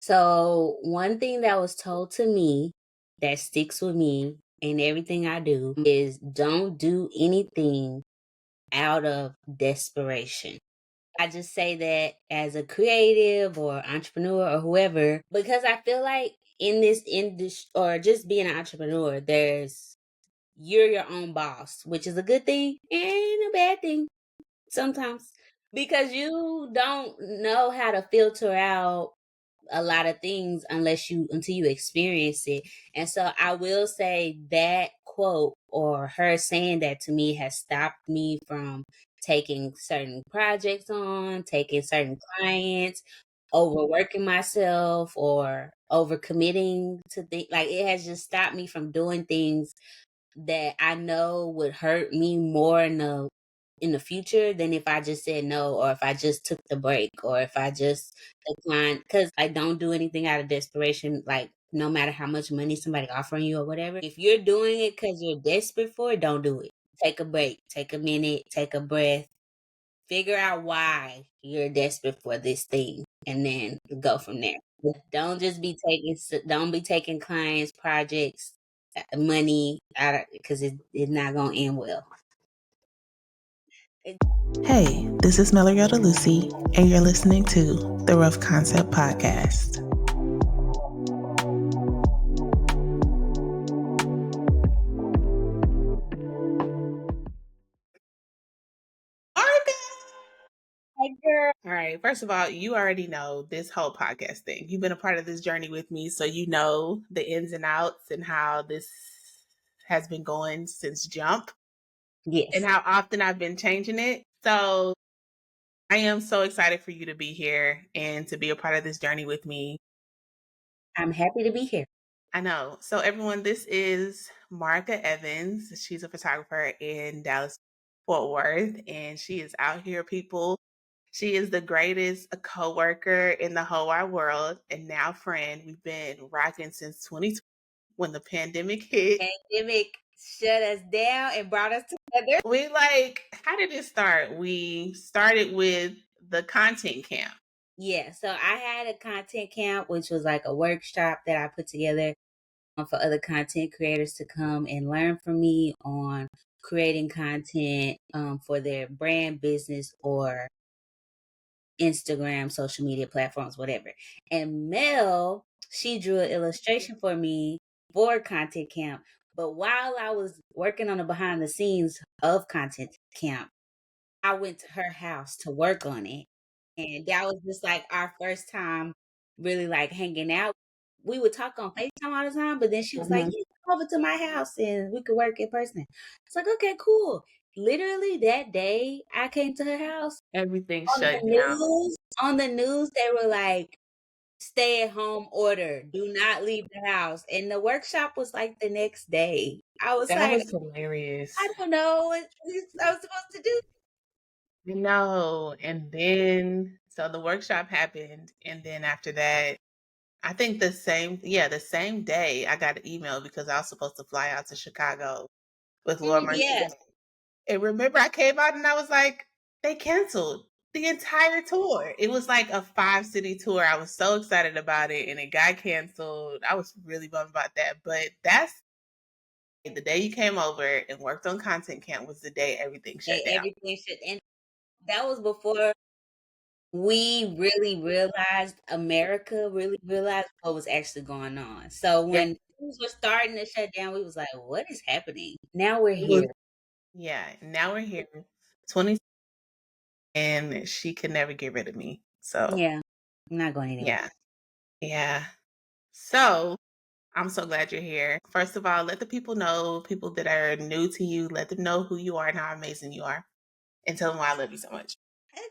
So, one thing that was told to me that sticks with me in everything I do is don't do anything out of desperation. I just say that as a creative or entrepreneur or whoever, because I feel like in this industry or just being an entrepreneur, you're your own boss, which is a good thing and a bad thing sometimes because you don't know how to filter out a lot of things until you experience it. And so I will say that quote or her saying that to me has stopped me from taking certain projects on, taking certain clients, overworking myself or overcommitting to things. Like it has just stopped me from doing things that I know would hurt me more in the future than if I just said no or if I just took the break or if I just declined because I don't do anything out of desperation, like no matter how much money somebody offering you or whatever. If you're doing it because you're desperate for it, don't do it. Take a break, take a minute, take a breath, figure out why you're desperate for this thing and then go from there. But don't be taking clients, projects, money out of because it's not gonna end well. Hey, this is Meloriota Lucy, and you're listening to the Rough Concept Podcast. Hey girl. All right, first of all, you already know this whole podcast thing. You've been a part of this journey with me, so you know the ins and outs and how this has been going since jump Yes. and how often I've been changing it. So I am so excited for you to be here and to be a part of this journey with me. I'm happy to be here. I know. So everyone, this is Marrica Evans. She's a photographer in Dallas, Fort Worth, and she is out here, people. She is the greatest coworker in the whole wide world and now friend. We've been rocking since 2020 when the pandemic hit. Pandemic shut us down and brought us together. How did it start? We started with the content camp. Yeah, so I had a content camp, which was like a workshop that I put together for other content creators to come and learn from me on creating content for their brand, business, or Instagram, social media platforms, whatever. And Mel, she drew an illustration for me for content camp. But while I was working on the behind the scenes of content camp, I went to her house to work on it. And that was just like our first time really like hanging out. We would talk on FaceTime all the time, but then she was like, yeah, come over to my house and we could work in person. It's like, okay, cool. Literally that day I came to her house. Everything On shut the down. news, they were like, stay at home order, do not leave the house. And the workshop was like the next day. I was That like, was hilarious. I don't know what I was supposed to do. No. And then, so the workshop happened. And then after that, I think the same day I got an email because I was supposed to fly out to Chicago with Laura Yeah. Mercier. And remember, I came out and I was like, they canceled the entire tour. It was like a 5-city tour. I was so excited about it and it got canceled. I was really bummed about that. But that's the day you came over and worked on content camp was the day everything shut down. Everything should, and that was before we really realized America really realized what was actually going on. So Yeah. when things were starting to shut down, we was like, what is happening? Now we're It was, here. yeah. Now we're here, 20, and she could never get rid of me. So, Yeah. I'm not going anywhere. yeah. Yeah. So, I'm so glad you're here. First of all, let the people know, people that are new to you, let them know who you are and how amazing you are. And tell them why I love you so much.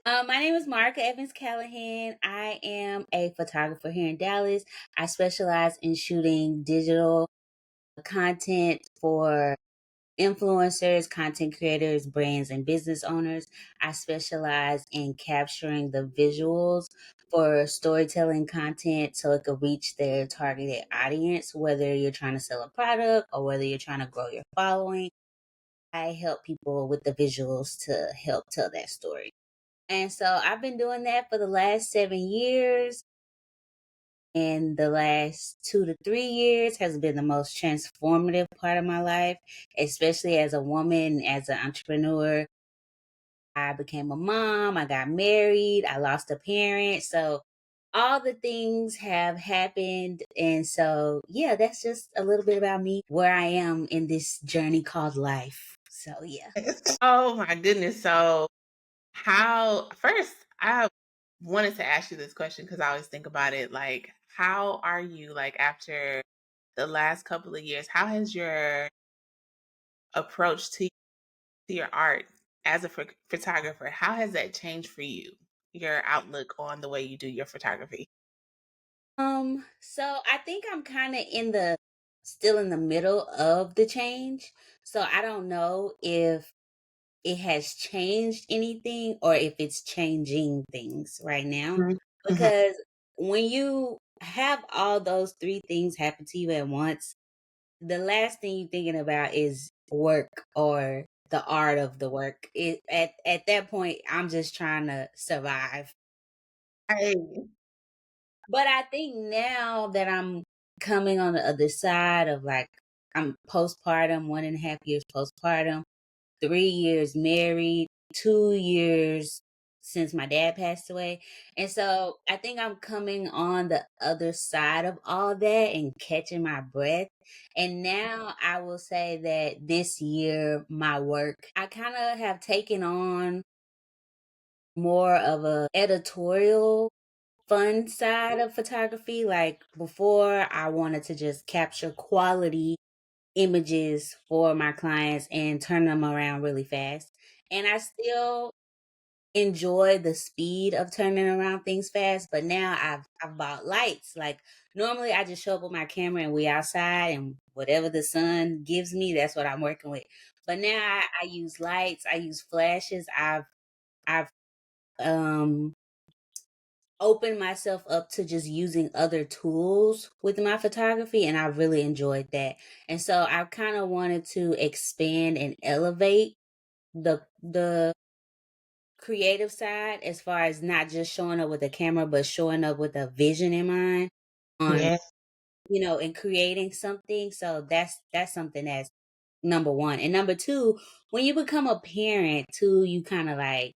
My name is Marrica Evans Callahan. I am a photographer here in Dallas. I specialize in shooting digital content for influencers, content creators, brands, and business owners. I specialize in capturing the visuals for storytelling content so it could reach their targeted audience, whether you're trying to sell a product or whether you're trying to grow your following. I help people with the visuals to help tell that story. And so I've been doing that for the last 7 years. And the last 2 to 3 years has been the most transformative part of my life, especially as a woman, as an entrepreneur. I became a mom, I got married, I lost a parent. So all the things have happened. And so, yeah, that's just a little bit about me, where I am in this journey called life. So, yeah. Oh my goodness. So how first I wanted to ask you this question because I always think about it like how are you like after the last couple of years, how has your approach to your art as a photographer, how has that changed for you? Your outlook on the way you do your photography? So I think I'm kind of still in the middle of the change. So I don't know if it has changed anything or if it's changing things right now. Mhm. Mhm. Because when you have all those three things happen to you at once, the last thing you're thinking about is work or the art of the work. At that point, I'm just trying to survive. Right. But I think now that I'm coming on the other side of like I'm postpartum, 1.5 years postpartum, 3 years married, 2 years since my dad passed away. And so I think I'm coming on the other side of all that and catching my breath. And now I will say that this year, my work, I kind of have taken on more of a editorial fun side of photography. Like before, I wanted to just capture quality images for my clients and turn them around really fast. And I still enjoy the speed of turning around things fast, but now I've bought lights. Like normally I just show up with my camera and we outside and whatever the sun gives me, that's what I'm working with. But now I use lights, I use flashes. I've um opened myself up to just using other tools with my photography and I really enjoyed that. And so I kind of wanted to expand and elevate the creative side as far as not just showing up with a camera but showing up with a vision in mind on Yeah. and creating something. So that's something that's number 1. And number 2, when you become a parent too, you kind of like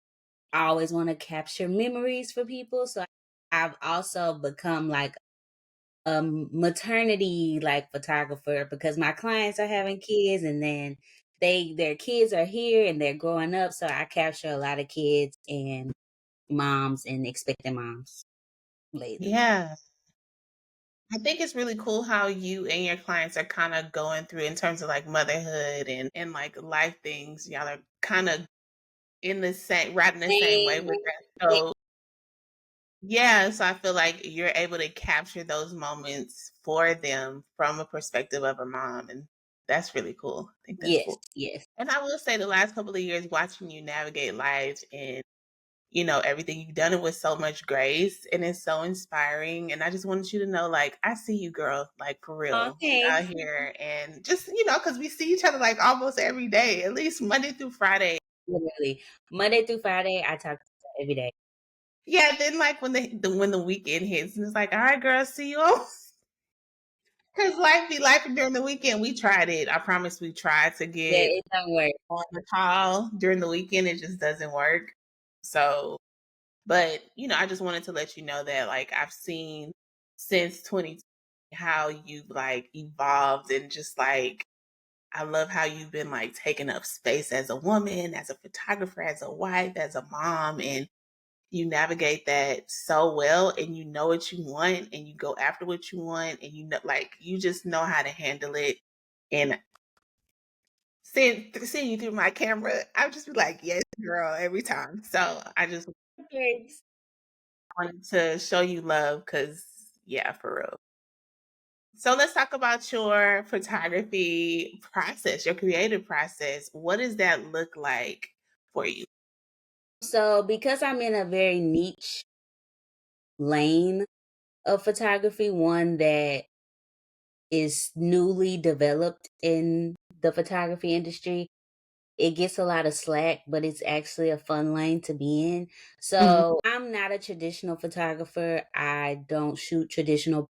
I always want to capture memories for people. So I've also become like a maternity like photographer because my clients are having kids and then their kids are here and they're growing up. So I capture a lot of kids and moms and expecting moms lately. Yeah. I think it's really cool how you and your clients are kind of going through in terms of like motherhood and like life things. Y'all are kind of in the same right in the same way Same. with that. So yeah, so I feel like you're able to capture those moments for them from a perspective of a mom, and that's really cool. I think that's Yes, cool. yes. And I will say the last couple of years watching you navigate life and everything you've done it with so much grace and it's so inspiring. And I just wanted you to know, like, I see you, girl, like for Oh, real out thanks. here. And just, because we see each other like almost every day, at least Monday through Friday. Literally. Monday through Friday, I talk to her every day. Yeah, then like when the weekend hits and it's like, all right, girl, see you on. Because life be life during the weekend. We tried it. I promise we tried to Yeah, get it don't work. on the call during the weekend. It just doesn't work. So, but I just wanted to let you know that like I've seen since 2020 how you've like evolved and just like I love how you've been like taking up space as a woman, as a photographer, as a wife, as a mom, and you navigate that so well and you know what you want and you go after what you want and like you just know how to handle it and seeing you through my camera I would just be like yes girl every time, so I just Thanks. wanted to show you love because yeah, for real. So let's talk about your photography process, your creative process. What does that look like for you? So because I'm in a very niche lane of photography, one that is newly developed in the photography industry, it gets a lot of slack, but it's actually a fun lane to be in. Mhm. So I'm not a traditional photographer. I don't shoot traditional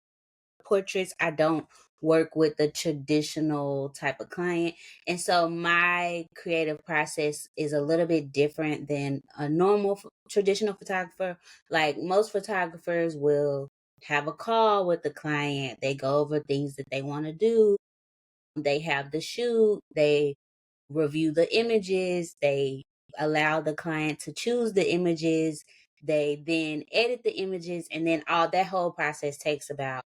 portraits. I don't work with the traditional type of client. And so my creative process is a little bit different than a normal traditional photographer. Like most photographers will have a call with the client, they go over things that they want to do, they have the shoot, they review the images, they allow the client to choose the images, they then edit the images, and then all that whole process takes about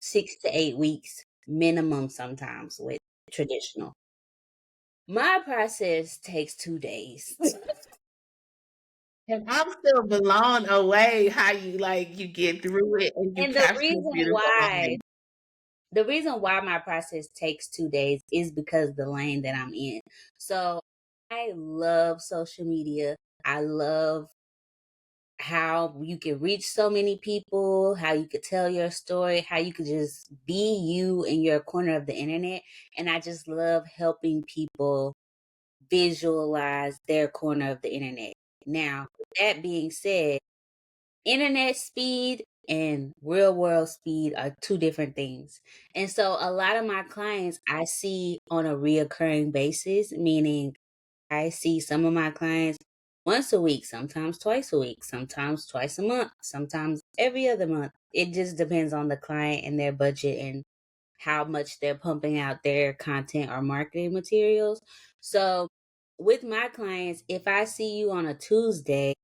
6 to 8 weeks minimum sometimes with traditional. My process takes 2 days. And I'm still blown away how you, like, you get through it and you And the capture reason beautiful why moments. the reason why my process takes 2 days is because the lane that I'm in. So I love social media. I love how you can reach so many people, how you could tell your story, how you could just be you in your corner of the internet. And I just love helping people visualize their corner of the internet. Now, with that being said, internet speed and real world speed are two different things. And so a lot of my clients I see on a reoccurring basis, meaning I see some of my clients once a week, sometimes twice a week, sometimes twice a month, sometimes every other month. It just depends on the client and their budget and how much they're pumping out their content or marketing materials. So, with my clients, if I see you on a Tuesday,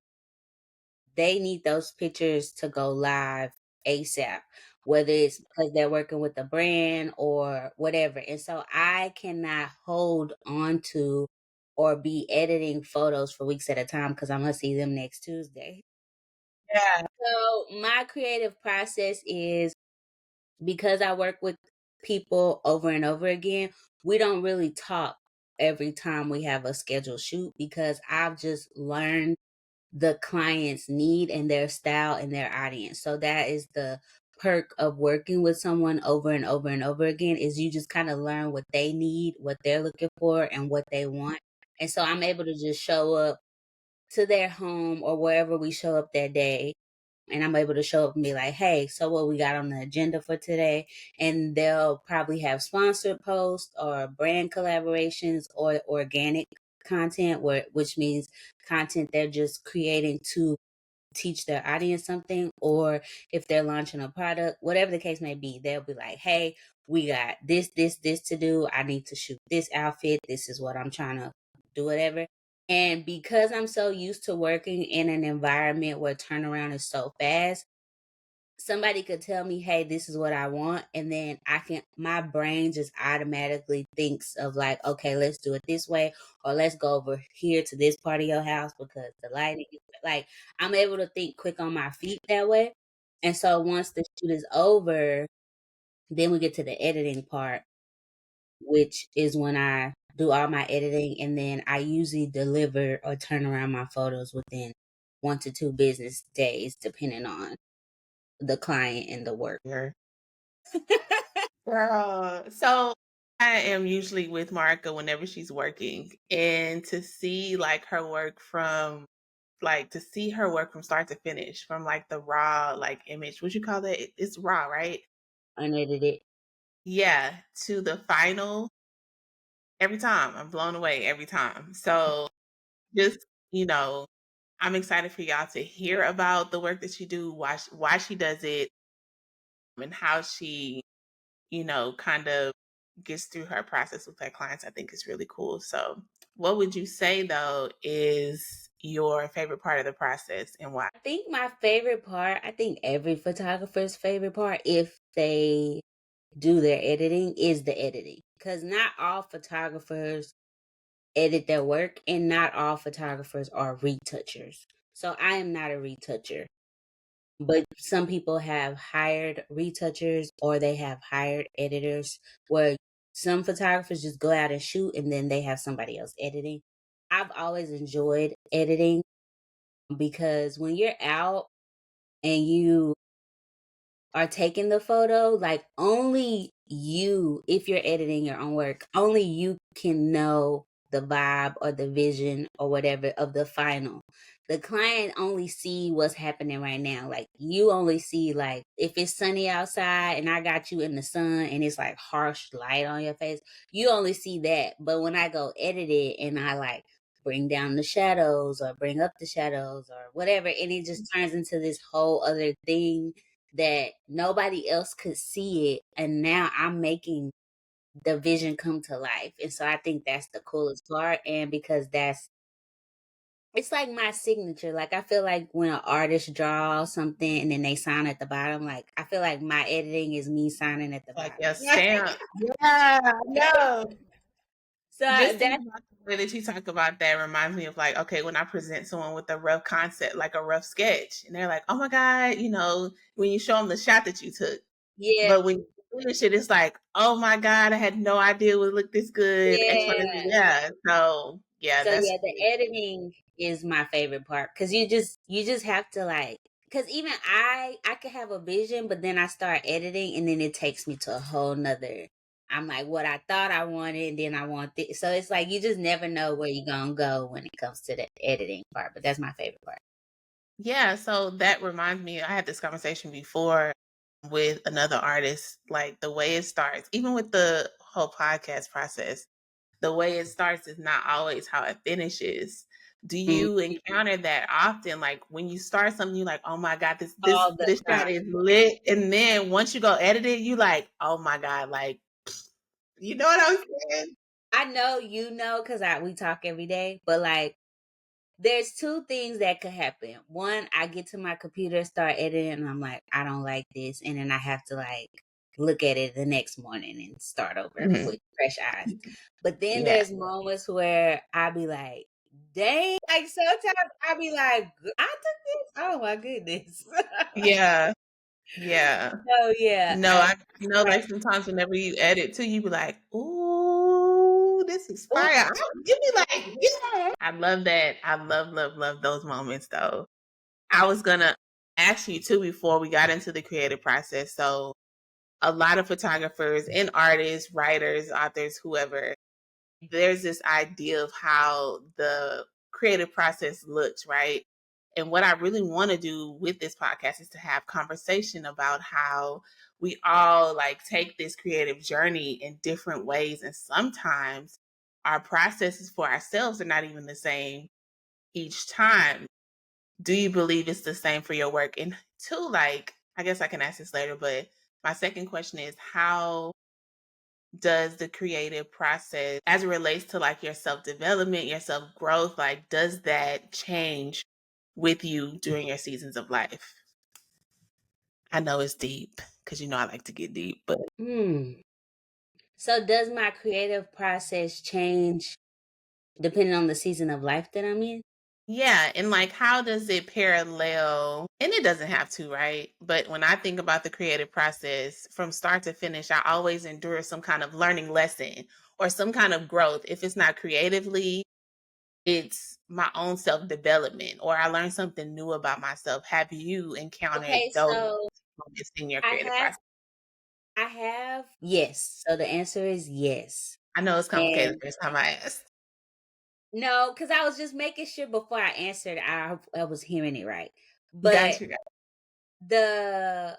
they need those pictures to go live ASAP, whether it's because they're working with a brand or whatever. And so I cannot hold on to or be editing photos for weeks at a time because I'm gonna see them next Tuesday. Yeah. So my creative process is, because I work with people over and over again, we don't really talk every time we have a scheduled shoot because I've just learned the client's need and their style and their audience. So that is the perk of working with someone over and over and over again, is you just kind of learn what they need, what they're looking for and what they want. And so I'm able to just show up to their home or wherever we show up that day, and I'm able to show up and be like, hey, so what we got on the agenda for today? And they'll probably have sponsored posts or brand collaborations or organic content, which means content they're just creating to teach their audience something, or if they're launching a product, whatever the case may be, they'll be like, hey, we got this to do. I need to shoot this outfit. This is what I'm trying to do, whatever. And because I'm so used to working in an environment where turnaround is so fast, somebody could tell me, hey, this is what I want. And then my brain just automatically thinks of like, okay, let's do it this way. Or let's go over here to this part of your house because the lighting is like, I'm able to think quick on my feet that way. And so once the shoot is over, then we get to the editing part, which is when I do all my editing. And then I usually deliver or turn around my photos within 1 to 2 business days, depending on the client and the work. Yeah. Girl, so I am usually with Marika whenever she's working, and to see, like, her work from to see her work from start to finish, from, like, the raw, like, image what you call that? It's raw, right? Unedited. Yeah, to the final, every time, I'm blown away every time. So, just, you know, I'm excited for y'all to hear about the work that she do, why she does it, and how she, kind of gets through her process with her clients. I think is really cool. So, what would you say though is your favorite part of the process and why? I think my favorite part, I think every photographer's favorite part, if they do their editing, is the editing. Because not all photographers edit their work, and not all photographers are retouchers. So I am not a retoucher. But some people have hired retouchers or they have hired editors, where some photographers just go out and shoot and then they have somebody else editing. I've always enjoyed editing because when you're out and you are taking the photo, like only you, if you're editing your own work, only you can know the vibe or the vision or whatever of the final. The client only see what's happening right now. Like you only see like if it's sunny outside and I got you in the sun and it's like harsh light on your face, you only see that. But when I go edit it and I like bring down the shadows or bring up the shadows or whatever, and it just turns into this whole other thing that nobody else could see it. And now I'm making the vision come to life. And so I think that's the coolest part. And because it's like my signature. Like I feel like when an artist draws something and then they sign at the bottom, like I feel like my editing is me signing at the Like bottom. your stamp. Yeah, no. So Just that's thinking about the way that you talk about that reminds me of like, okay, when I present someone with a rough concept, like a rough sketch, and they're like, oh my God, when you show them the shot that you took. yeah, But when you finish it, it's like, oh my God, I had no idea it would look this good. X, Y, Z. yeah. Yeah. So yeah, So that's yeah, the editing is my favorite part because you just have to like because even I could have a vision, but then I start editing and then it takes me to a whole nother. I'm like what I thought I wanted, and then I want this. So it's like you just never know where you're gonna go when it comes to the editing part. But that's my favorite part. yeah. So that reminds me, I had this conversation before with another artist, like the way it starts, even with the whole podcast process, the way it starts is not always how it finishes. Do Mm, you encounter that often? Like when you start something, you like, oh my God, this this all the this time. shot is lit. And then once you go edit it, you like, oh my God, like you know what I'm saying? I know you know because we talk every day, but like there's two things that could happen. One, I get to my computer, start editing, and I'm like, I don't like this. And then I have to like look at it the next morning and start over Mhm. with fresh eyes. But then Yeah. there's moments where I be like, dang, like sometimes I be like, I took this. Oh my goodness. Yeah. Yeah. So yeah, No, I I like sometimes whenever you edit too, you be like, ooh, this is ooh, fire. You be like, yeah. I love that. I love, love, love those moments though. I was gonna ask you too before we got into the creative process. So a lot of photographers and artists, writers, authors, whoever, there's this idea of how the creative process looks, right? And what I really want to do with this podcast is to have conversation about how we all like take this creative journey in different ways. And sometimes our processes for ourselves are not even the same each time. Do you believe it's the same for your work? And two, like, I guess I can ask this later, but my second question is how does the creative process as it relates to like your self-development, your self-growth, like does that change with you during your seasons of life? I know it's deep because I like to get deep, but hmm. So does my creative process change depending on the season of life that I'm in? yeah, and like how does it parallel? And it doesn't have to, right? But when I think about the creative process from start to finish, I always endure some kind of learning lesson or some kind of growth. If it's not creatively, it's my own self-development or I learned something new about myself. Have you encountered Okay, those so moments in your I creative have process? I have, yes. So the answer is yes. I know it's complicated And the first time I asked. no, because I was just making sure before I answered, I was hearing it right. Got But you. the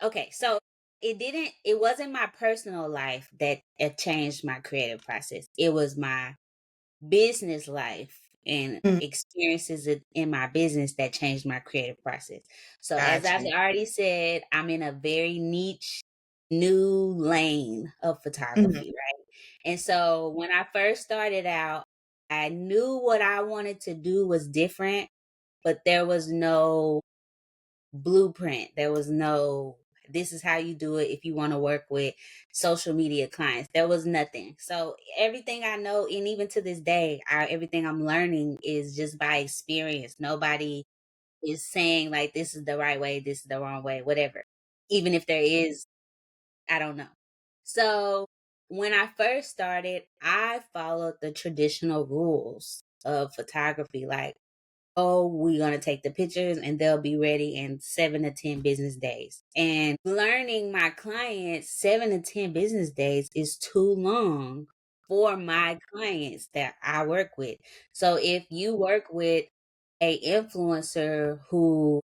okay, so it wasn't my personal life that it changed my creative process. It was my business life and Mm, experiences in my business that changed my creative process. So as got I've you. already said, I'm in a very niche new lane of Mhm, photography, right? And so when I first started out, I knew what I wanted to do was different, but there was no blueprint. There was no this is how you do it if you want to work with social media clients. There was nothing. So everything I know, and even to this day, everything I'm learning is just by experience. Nobody is saying like this is the right way, this is the wrong way, whatever. Even if there is, I don't know. So when I first started, I followed the traditional rules of photography, like oh, we're going to take the pictures and they'll be ready in 7 to 10 business days. And learning my clients 7 to 10 business days is too long for my clients that I work with. So if you work with a influencer who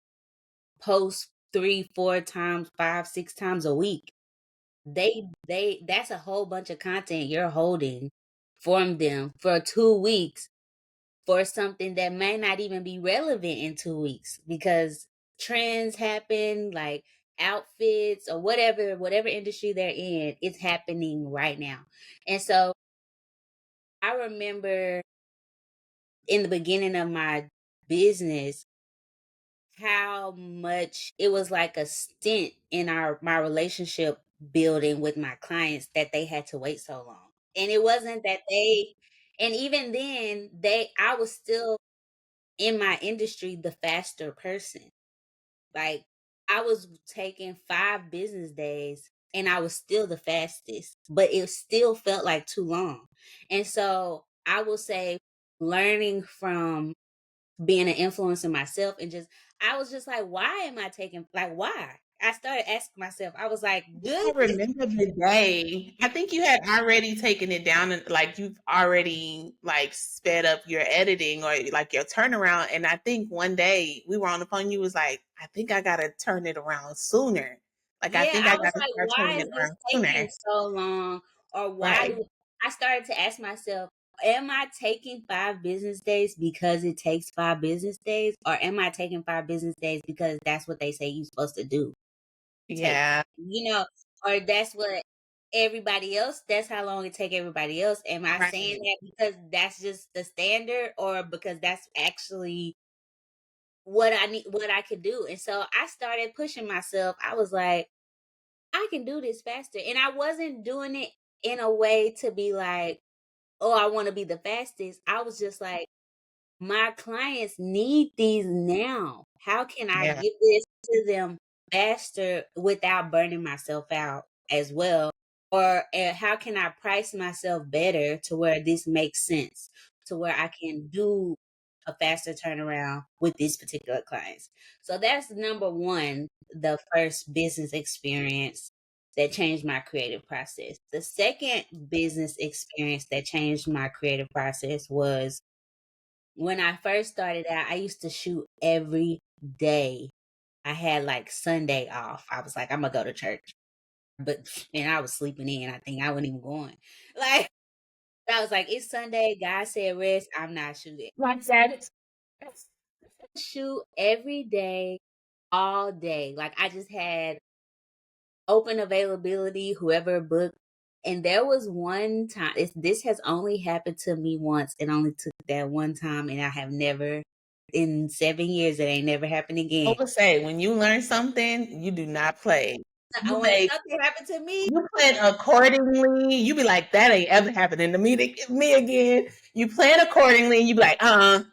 posts 3, 4 times, 5, 6 times a week, they that's a whole bunch of content you're holding from them for 2 weeks for something that may not even be relevant in 2 weeks because trends happen, like outfits or whatever industry they're in, it's happening right now. And so I remember in the beginning of my business how much it was like a stint in our my relationship building with my clients that they had to wait so long. And it wasn't that they and even then I was still in my industry the faster person. Like I was taking 5 business days and I was still the fastest, but it still felt like too long. And so I will say learning from being an influencer myself and just I was just like, why am I taking like why? I started asking myself, I was like, I good. remember the day. I think you had already taken it down and like you've already like sped up your editing or like your turnaround. And I think one day we were on the phone, you was like, I think I gotta turn it around sooner. Like I Yeah, think I I was gotta like, start why turning is it this around taking sooner. so long? Or why Right. do I started to ask myself, am I taking 5 business days because it takes 5 business days? Or am I taking 5 business days because that's what they say you're supposed to do? Take, Yeah. or that's what everybody else, that's how long it take everybody else. Am I saying Right. that because that's just the standard or because that's actually what I need, what I could do? And so I started pushing myself. I was like, I can do this faster. And I wasn't doing it in a way to be like, oh, I want to be the fastest. I was just like, my clients need these now. How can I Yeah. give this to them faster without burning myself out as well? Or how can I price myself better to where this makes sense, to where I can do a faster turnaround with these particular clients? So that's number one, the first business experience that changed my creative process. The second business experience that changed my creative process was when I first started out, I used to shoot every day. I had like Sunday off. I was like, I'm gonna go to church. But and I was sleeping in. I think I wasn't even going. Like I was like, it's Sunday. God said rest. I'm not shooting. Like that. Shoot every day, all day. Like I just had open availability, whoever booked. And there was one time, this has only happened to me once. It only took that one time, and I have never, in 7 years, it ain't never happened I again. would say when you learn something, you do not play. I You want make something happen to me. You plan accordingly. You be like, that ain't ever happening to me again. You plan accordingly. You be like,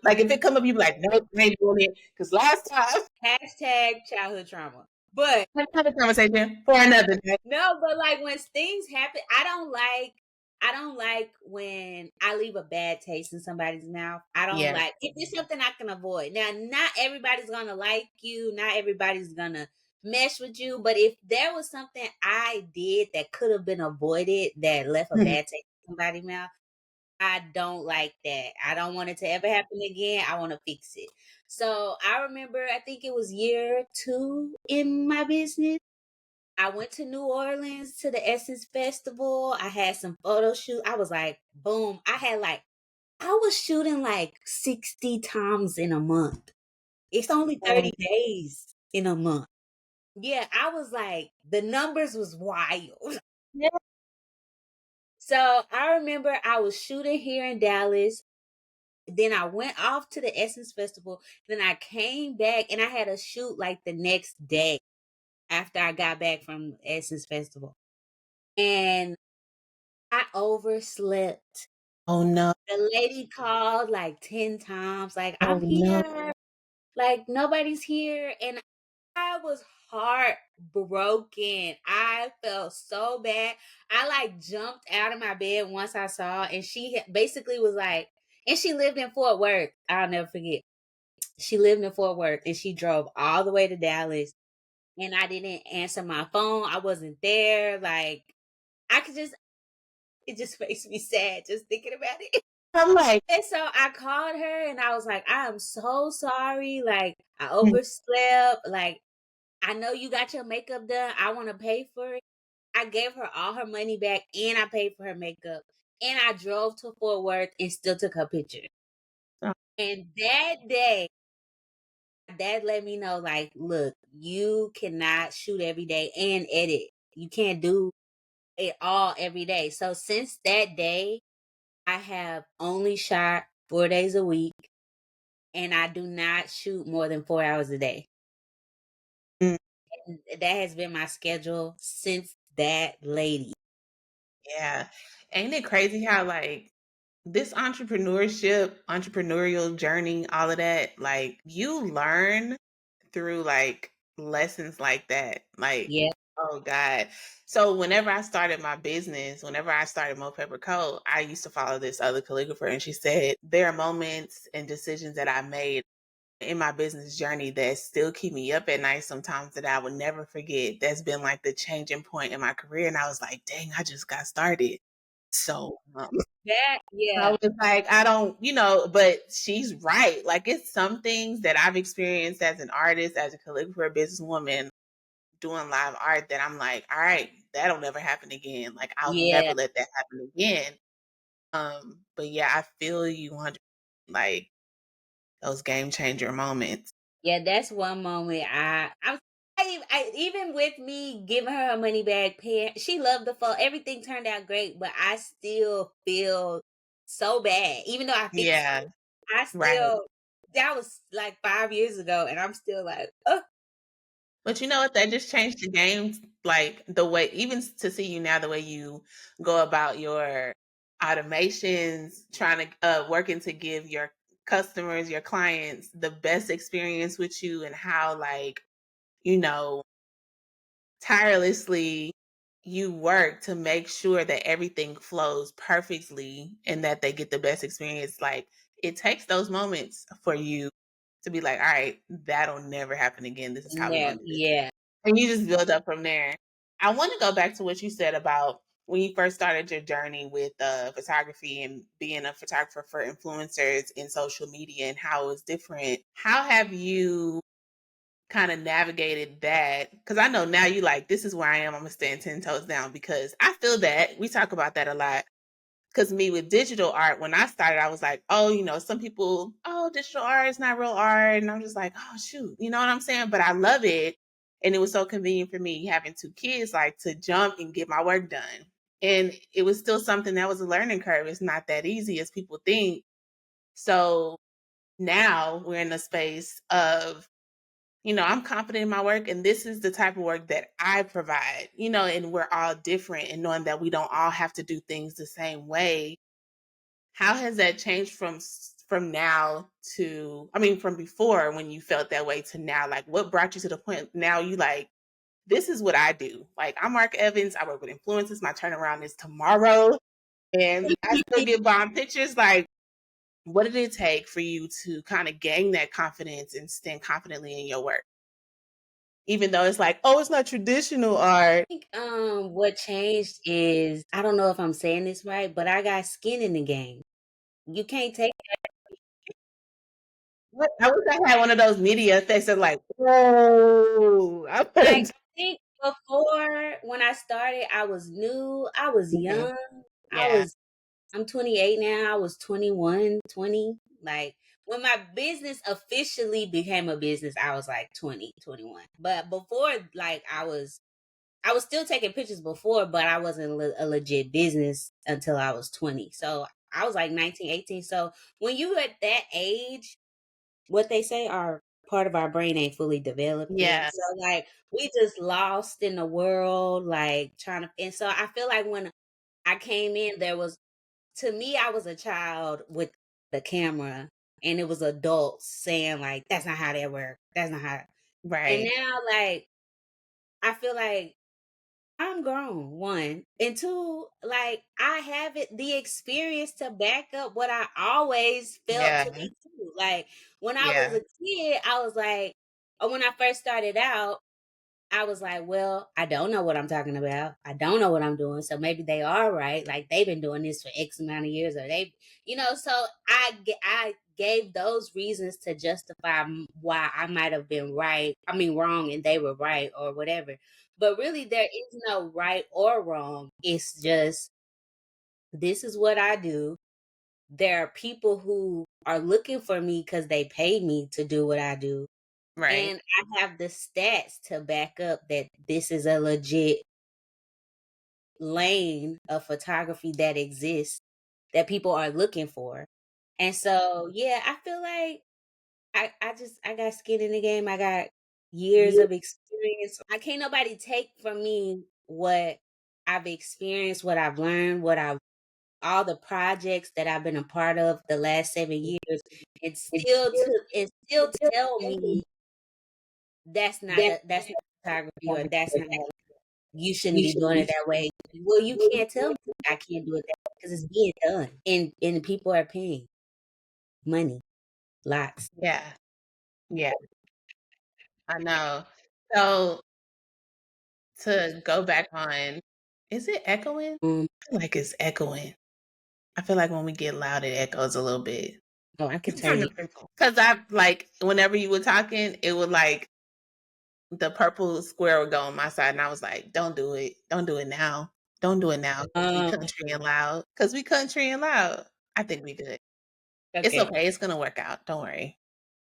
like if it come up, you be like, nope, I ain't doing it. Because last time, Hashtag childhood trauma. But let's have a conversation for another day. no, but like when things happen, I don't like when I leave a bad taste in somebody's mouth. I don't Yeah. like if it's something I can avoid. Now, not everybody's gonna like you, not everybody's gonna mesh with you, but if there was something I did that could have been avoided that left a Mhm. bad taste in somebody's mouth, I don't like that. I don't want it to ever happen again. I want to fix it. So I remember, I think it was year 2 in my business. I went to New Orleans to the Essence Festival. I had some photo shoot. I was like, boom. I was shooting like 60 times in a month. It's only Um, 30 days in a month. Yeah, I was like, the numbers was wild. yeah. So I remember I was shooting here in Dallas. Then I went off to the Essence Festival. Then I came back and I had a shoot like the next day after I got back from Essence Festival. And I overslept. Oh no. The lady called like 10 times, like, Oh I'm no. here. Like, nobody's here. And I was heartbroken. I felt so bad. I like jumped out of my bed once I saw, and she basically was like, and she lived in Fort Worth. I'll never forget. She lived in Fort Worth and she drove all the way to Dallas, and I didn't answer my phone. I wasn't there. Like, I could just It just makes me sad just thinking about it. I'm like, And so I called her and I was like, I am so sorry. Like, I "Mm, overslept. Like, I know you got your makeup done. I want to pay for it. I gave her all her money back and I paid for her makeup. And I drove to Fort Worth and still took her picture. oh, And that day, that let me know, like, look, you cannot shoot every day and edit. You can't do it all every day. So since that day, I have only shot 4 days a week and I do not shoot more than 4 hours a day. mm." And that has been my schedule since that lady. Yeah. Ain't it crazy how like this entrepreneurship, entrepreneurial journey, all of that, like you learn through like lessons like that. Like, Yeah, oh God. So whenever I started my business, whenever I started Mo Pepper Co., I used to follow this other calligrapher and she said there are moments and decisions that I made in my business journey that still keep me up at night sometimes that I would never forget. That's been like the changing point in my career. And I was like, dang, I just got started. So that, I yeah, was like, I don't, but she's right. Like it's some things that I've experienced as an artist, as a calligrapher, businesswoman, doing live art that I'm like, all right, that'll never happen again. Like I'll yeah. never let that happen again. But yeah, I feel you 100 like those game changer moments. Yeah, that's one moment even with me giving her her money back, paying, she loved the phone. Everything turned out great, but I still feel so bad. Even though I fixed Yeah, it, I right. still that was like 5 years ago, and I'm still like, oh But you know what? That just changed the game. Like the way, even to see you now, the way you go about your automations, trying to working to give your customers, your clients, the best experience with you, and how like you know tirelessly you work to make sure that everything flows perfectly and that they get the best experience. Like it takes those moments for you to be like, all right, that'll never happen again. This is how we're yeah, going to do this. yeah, And you just build up from there. I want to go back to what you said about when you first started your journey with photography and being a photographer for influencers in social media and how it was different. How have you kind of navigated that? Because I know now you like, this is where I am. I'm going to stand 10 toes down because I feel that we talk about that a lot. Because me with digital art, when I started, I was like, oh, some people, oh, digital art is not real art. And I'm just like, oh, shoot, you know what I'm saying? But I love it. And it was so convenient for me having two kids, like to jump and get my work done. And it was still something that was a learning curve. It's not that easy as people think. So now we're in a space of, I'm confident in my work and this is the type of work that I provide, and we're all different and knowing that we don't all have to do things the same way. How has that changed from now to, I mean, from before when you felt that way to now? Like, what brought you to the point now you like, this is what I do. Like, I'm Mark Evans. I work with influencers. My turnaround is tomorrow, and I still get bomb pictures. Like, what did it take for you to kind of gain that confidence and stand confidently in your work, even though it's like, oh, it's not traditional art? I think what changed is, I don't know if I'm saying this right, but I got skin in the game. You can't take What? I wish I had one of those media effects of like, whoa, I put like, a I think before when I started, I was new, I was Mhm. young, I Yeah, was I'm 28 now. I was 21, 20. Like when my business officially became a business, I was like 20, 21. But before, like I was still taking pictures before, but I wasn't a legit business until I was 20. So I was like 19, 18. So when you at that age, what they say, our part of our brain ain't fully developed yet. yeah, So like we just lost in the world, like trying to, and so I feel like when I came in, there was, to me, I was a child with the camera and it was adults saying like, that's not how that works. That's not how. And right. now like, I feel like I'm grown, one. And two, like I have the experience to back up what I always felt Yeah, to be true. Like when I was yeah, a kid, I was like, or when I first started out, I was like, well, I don't know what I'm talking about. I don't know what I'm doing. So maybe they are right. Like they've been doing this for X amount of years, or so I gave those reasons to justify why I might have been right. I mean, wrong and they were right or whatever. But really, there is no right or wrong. It's just, this is what I do. There are people who are looking for me because they paid me to do what I do. Right. And I have the stats to back up that this is a legit lane of photography that exists that people are looking for. And so, yeah, I feel like I got skin in the game. I got years of experience. I can't nobody take from me what I've experienced, what I've learned, all the projects that I've been a part of the last 7 years, and still tell me that's not photography, or that's not, you shouldn't be doing it that way. Well, you can't tell me I can't do it that way because it's being done, and people are paying money, lots. Yeah. Yeah. I know. So to go back on, is it echoing? Um, I feel like it's echoing. I feel like when we get loud, it echoes a little bit. oh, I can turn it. Because I like whenever you were talking, it would like the purple square would go on my side, and I was like, "Don't do it! Don't do it now! Don't do it now!" Because we Um, country and loud. Because we country and loud. I think we good. It's okay, okay. It's gonna work out. Don't worry.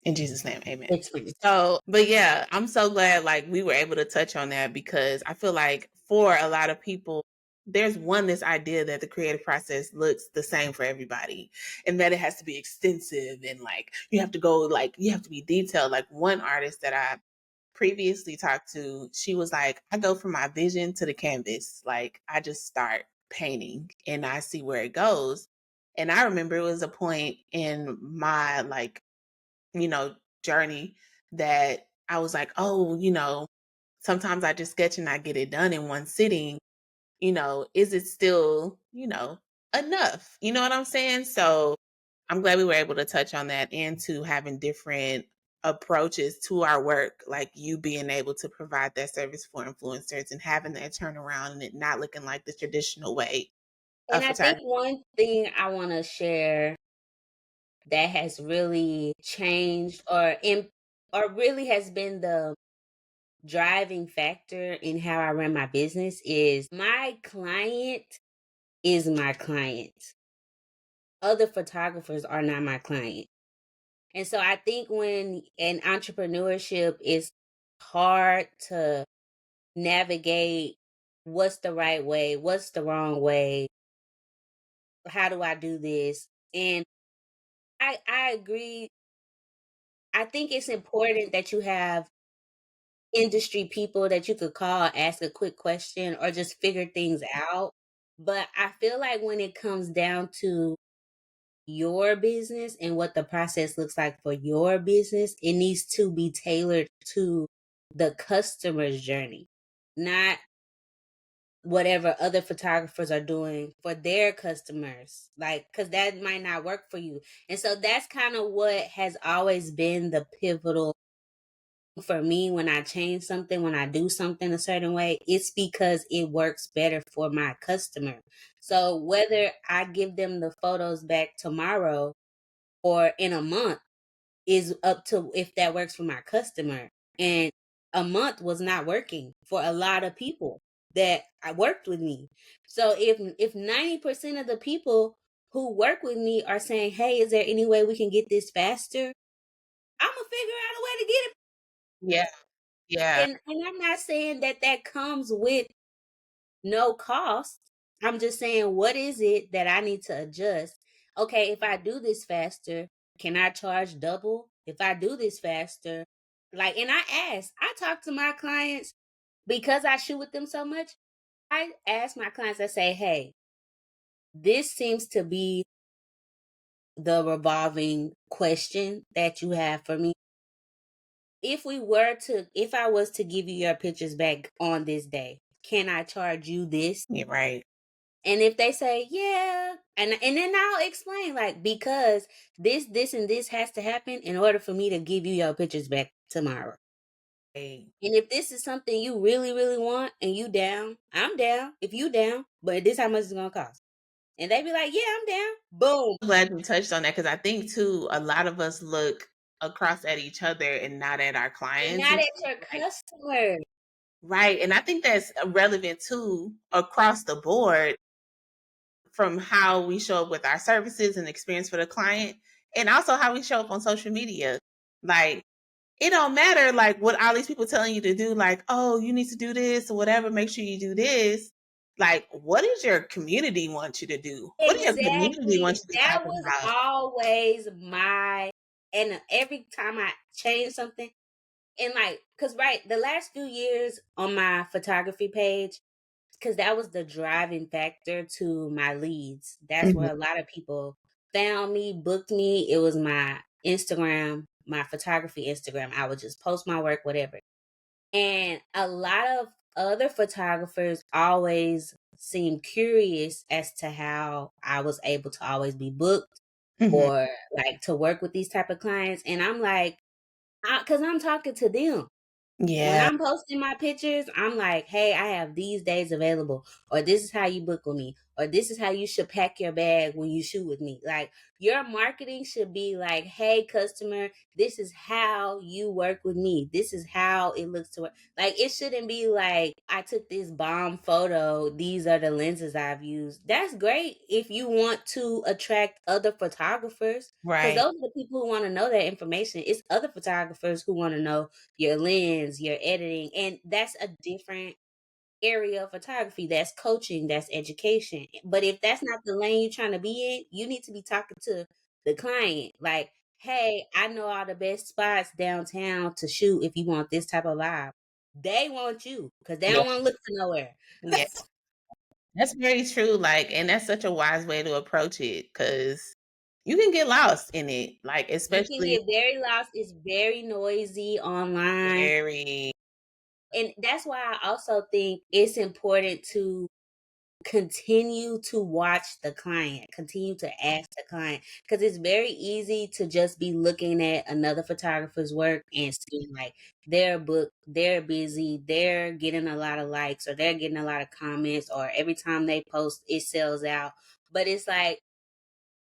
In Jesus' name, amen. it's fine. So, but yeah, I'm so glad like we were able to touch on that because I feel like for a lot of people, there's this idea that the creative process looks the same for everybody and that it has to be extensive and like you have to go like you have to be detailed. Like one artist that I previously talked to, she was like, I go from my vision to the canvas. Like I just start painting and I see where it goes. And I remember it was a point in my like you know, journey that I was like, oh, sometimes I just sketch and I get it done in one sitting. Is it still, enough? You know what I'm saying? So I'm glad we were able to touch on that and to having different approaches to our work, like you being able to provide that service for influencers and having that turnaround and it not looking like the traditional way And of I think photography. one thing I want to share that has really changed, or really has been the driving factor in how I run my business, is my client is my client. Other photographers are not my client. And so I think when an entrepreneurship is hard to navigate, what's the right way, what's the wrong way, how do I do this? And I agree. I think it's important that you have industry people that you could call, ask a quick question, or just figure things out. But I feel like when it comes down to your business and what the process looks like for your business, it needs to be tailored to the customer's journey, not whatever other photographers are doing for their customers. Like, because that might not work for you. And so that's kind of what has always been the pivotal for me when I change something, when I do something a certain way, it's because it works better for my customer. So whether I give them the photos back tomorrow or in a month is up to if that works for my customer. And a month was not working for a lot of people that I worked with me. So if 90% of the people who work with me are saying, "Hey, is there any way we can get this faster?" I'm gonna figure out a way to get it. Yeah. Yeah. And I'm not saying that that comes with no cost. I'm just saying, what is it that I need to adjust? Okay, if I do this faster, can I charge double? If I do this faster, and I talk to my clients because I shoot with them so much. I ask my clients, I say, hey, this seems to be the revolving question that you have for me. If I was to give you your pictures back on this day, can I charge you this? You're right. And if they say, yeah, and then I'll explain, like, because this, and this has to happen in order for me to give you your pictures back tomorrow. Right. And if this is something you really, really want and you down, I'm down. If you down, but this how much it's gonna cost. And they be like, yeah, I'm down. Boom. Glad you touched on that because I think too, a lot of us look across at each other and not at our And clients. now And that's your like, customer. right. And I think that's relevant too across the board from how we show up with our services and experience for the client and also how we show up on social media. Like it don't matter like what all these people telling you to do, like, oh, you need to do this or whatever, make sure you do this. Like, what does your community want you to do? What do your community want Exactly. you to That talk was about? always my, and every time I change something, and like, cause right, the last few years on my photography page, cause that was the driving factor to my leads. That's Mhm. where a lot of people found me, booked me. It was my Instagram, my photography Instagram. I would just post my work, whatever. And a lot of other photographers always seemed curious as to how I was able to always be booked Mhm. or like to work with these type of clients. And I'm like, because I'm talking to them. When Yeah. I'm posting my pictures, I'm like, hey, I have these days available, or this is how you book with me, or this is how you should pack your bag when you shoot with me. Like, your marketing should be like, hey, customer, this is how you work with me. This is how it looks to work. Like, it shouldn't be like, I took this bomb photo. These are the lenses I've used. That's great if you want to attract other photographers, because Right. those are the people who want to know that information. It's other photographers who want to know your lens, your editing, and that's a different area of photography. That's coaching, that's education. But if that's not the lane you're trying to be in, you need to be talking to the client. Like, hey, I know all the best spots downtown to shoot if you want this type of vibe. They want you because they Yeah. don't want to look for nowhere. Yeah. That's very true. Like, and that's such a wise way to approach it because you can get lost in it. Like, You can especially get very lost. It's very noisy online. very And that's why I also think it's important to continue to watch the client, continue to ask the client, because it's very easy to just be looking at another photographer's work and seeing like they're booked, they're busy, they're getting a lot of likes, or they're getting a lot of comments, or every time they post it sells out. But it's like,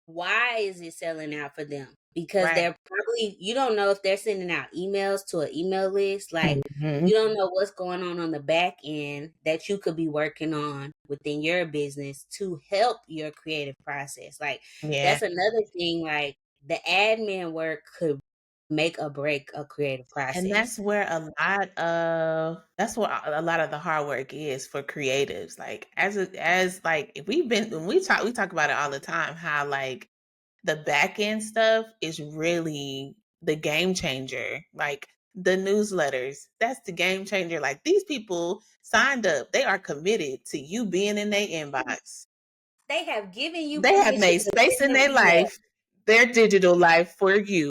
why is it selling out for them? Because right. they're probably, you don't know if they're sending out emails to an email list. Like, Mhm. you don't know what's going on the back end that you could be working on within your business to help your creative process. Like, Yeah. that's another thing. Like, the admin work could make or break a creative And process. that's where that's what a lot of the hard work is for creatives. Like as like if we've been when we talk about it all the time, how like the back end stuff is really the game changer. Like the newsletters, that's the game changer. Like these people signed up, they are committed to you being in their inbox. They have given you They have permission made to space send in them their email. life, their digital life for you.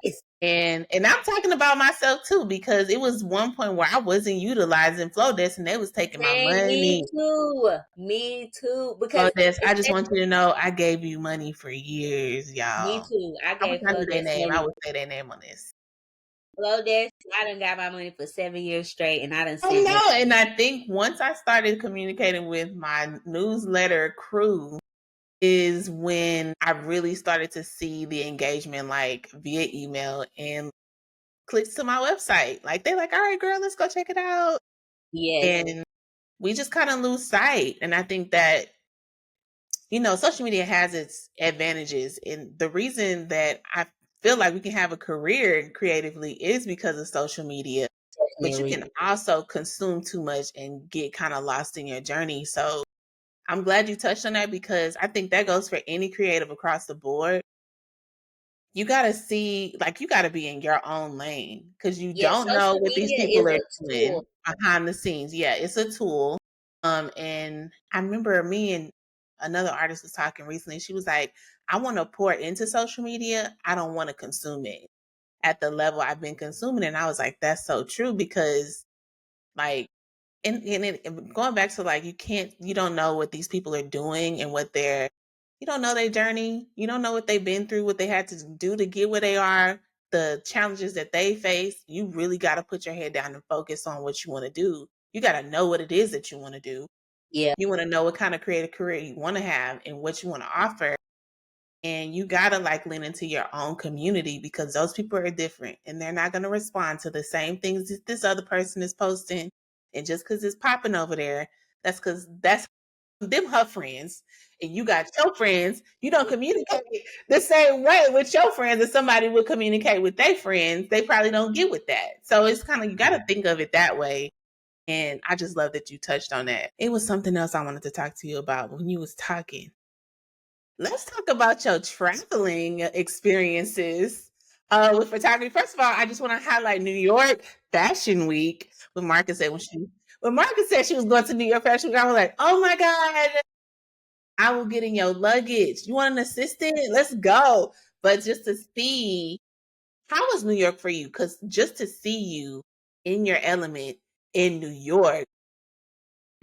It's And I'm talking about myself too, because it was one point where I wasn't utilizing Flowdesk and they was taking my saying me money. too. Me too. Because Flowdesk, I just want especially you to know I gave you money for years, me y'all. too. I I wish gave I knew their Flowdesk name. I money. would say their name on this. Flowdesk, I done got my money for 7 years straight, and I done Oh sent them. no. And I think once I started communicating with my newsletter crew is when I really started to see the engagement like via email and clicks to my website. Like they're like, all right, girl, let's go check it out. Yes, And we just kind of lose sight. And I think that, social media has its advantages. And the reason that I feel like we can have a career creatively is because of social media. But you definitely. can also consume too much and get kind of lost in your journey. So I'm glad you touched on that because I think that goes for any creative across the board. You got to see, like, you got to be in your own lane because you Yeah, don't know social what these media people is are a tool. doing behind the scenes. Yeah, it's a tool. And I remember me and another artist was talking recently. She was like, I want to pour into social media. I don't want to consume it at the level I've been consuming it. And I was like, that's so true because, like, and going back to like, you don't know what these people are doing and you don't know their journey. You don't know what they've been through, what they had to do to get where they are. the challenges that they face, you really got to put your head down and focus on what you want to do. You got to know what it is that you want to do. Yeah. You want to know what kind of creative career you want to have and what you want to offer. And you got to like lean into your own community because those people are different and they're not going to respond to the same things that this other person is posting. And just because it's popping over there, that's because that's them her friends and you got your friends, you don't communicate the same way with your friends as somebody would communicate with their friends. They probably don't get with that. So it's kind of, you got to think of it that way. And I just love that you touched on that. It was something else I wanted to talk to you about when you was talking. Let's talk about your traveling experiences with photography. First of all, I just want to highlight New York Fashion Week. When Marcus said when Marcus said she was going to New York Fashion Week, I was like, oh my God, I will get in your luggage. You want an assistant? Let's go. But just to see, how was New York for you? Because just to see you in your element in New York,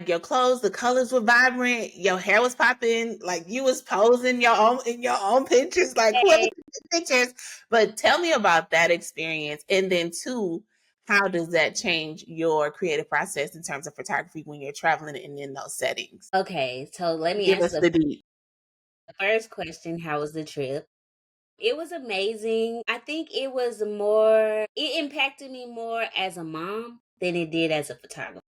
your clothes, the colors were vibrant, your hair was popping, like you was posing your own in your own pictures, like whoever Hey, took the pictures. But tell me about that experience. And then two, how does that change your creative process in terms of photography when you're traveling and in those settings? okay, so let me Give answer us the deep. the first question. How was the trip? It was amazing. I think it impacted me more as a mom than it did as a photographer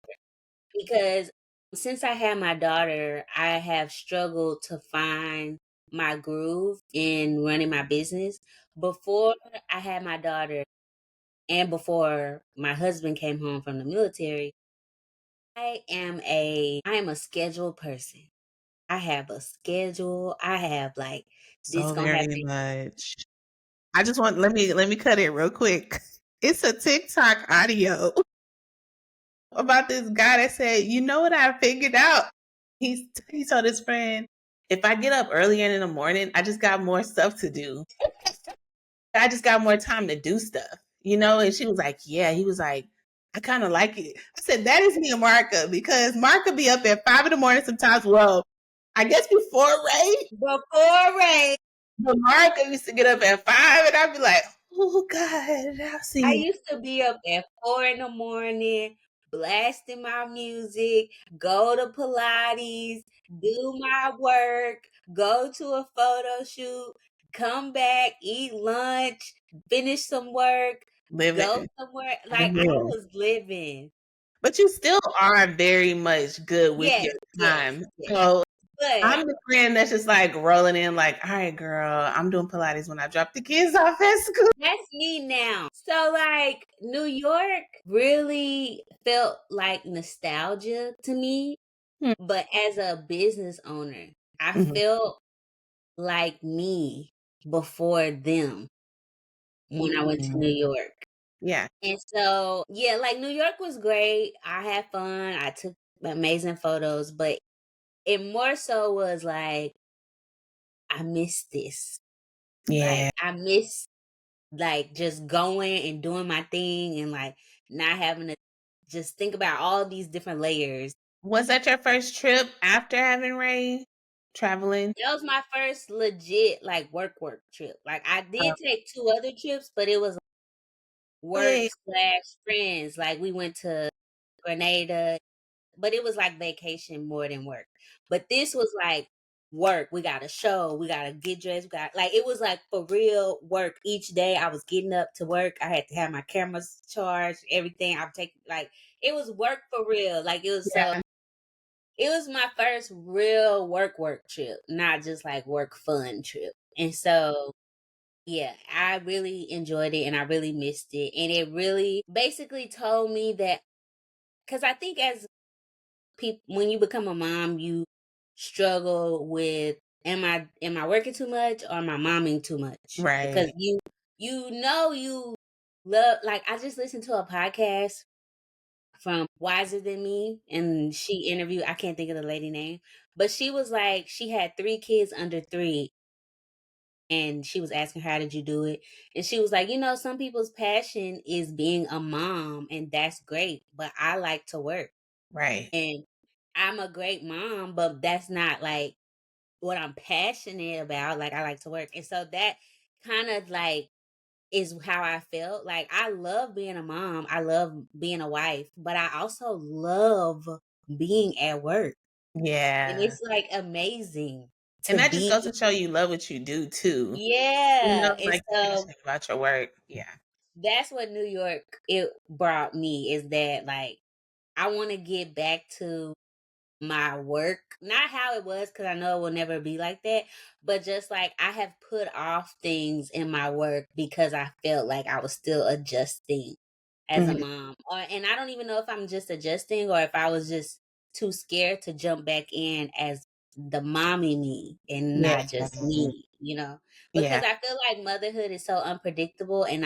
because since I had my daughter, I have struggled to find my groove in running my business. Before I had my daughter and before my husband came home from the military, I am a scheduled person. I have a schedule. I have like this So gonna very happen. much. I just want let me cut it real quick. It's a TikTok audio about this guy that said, "You know what I figured out?" He told his friend, "If I get up earlier in the morning, I just got more stuff to do. I just got more time to do stuff." And she was like, "Yeah." He was like, "I kind of like it." I said, "That is me and Marca because Marca be up at 5 in the morning sometimes." Well, I guess before Ray, Before Ray, but Marca used to get up at 5, and I'd be like, "Oh God, I'll I see." used to be up at 4 in the morning, blasting my music, go to Pilates, do my work, go to a photo shoot, come back, eat lunch, finish some work, go Living. somewhere. Like I Yeah. was living. But you still are very much good with Yes, your yes, time. yes. So But I'm the friend that's just like rolling in, like, all right, girl, I'm doing Pilates when I drop the kids off at school. that's me now. So like New York really felt like nostalgia to me. Hmm. But as a business owner, I Mhm. felt like me before them when I went to New Mm. York. Yeah. And so, yeah, like New York was great. I had fun. I took amazing photos, but it more so was like, I miss this. Like, Yeah. I miss like just going and doing my thing and like not having to just think about all these different layers. Was that your first trip after having Ray traveling? That was my first legit like work trip. Like I Oh, did take two other trips, but it was work wait. slash friends. Like we went to Grenada, but it was like vacation more than work. But this was like work. We got a show. We got to get dressed. We got like it was like for real work. Each day I was getting up to work. I had to have my cameras charged. Everything I would take like it was work for real. Like it was so. Yeah. It was my first real work trip, not just like work fun trip. And so yeah, I really enjoyed it and I really missed it. And it really basically told me that because I think as people, when you become a mom, you struggle with am I working too much or am I momming too much? Because Right. you love like I just listened to a podcast from Wiser Than Me and she interviewed I can't think of the lady name, but she was like she had 3 kids under 3 and she was asking how did you do it, and she was like, some people's passion is being a mom and that's great, but I like to work Right. and I'm a great mom, but that's not like what I'm passionate about. Like I like to work, and so that kind of like is how I felt. Like, I love being a mom, I love being a wife, but I also love being at work. And Yeah. it's, like, amazing And to that just be. goes to show you love what you do too. Yeah, and Like, so passionate about your work. Yeah. that's what New York it brought me, is that, like, I wanna get back to my work, not how it was, because I know it will never be like that, but just like I have put off things in my work because I felt like I was still adjusting as a Mhm. mom. And I don't even know if I'm just adjusting or if I was just too scared to jump back in as the mommy me and Yeah. not just me, Yeah. because I feel like motherhood is so unpredictable, and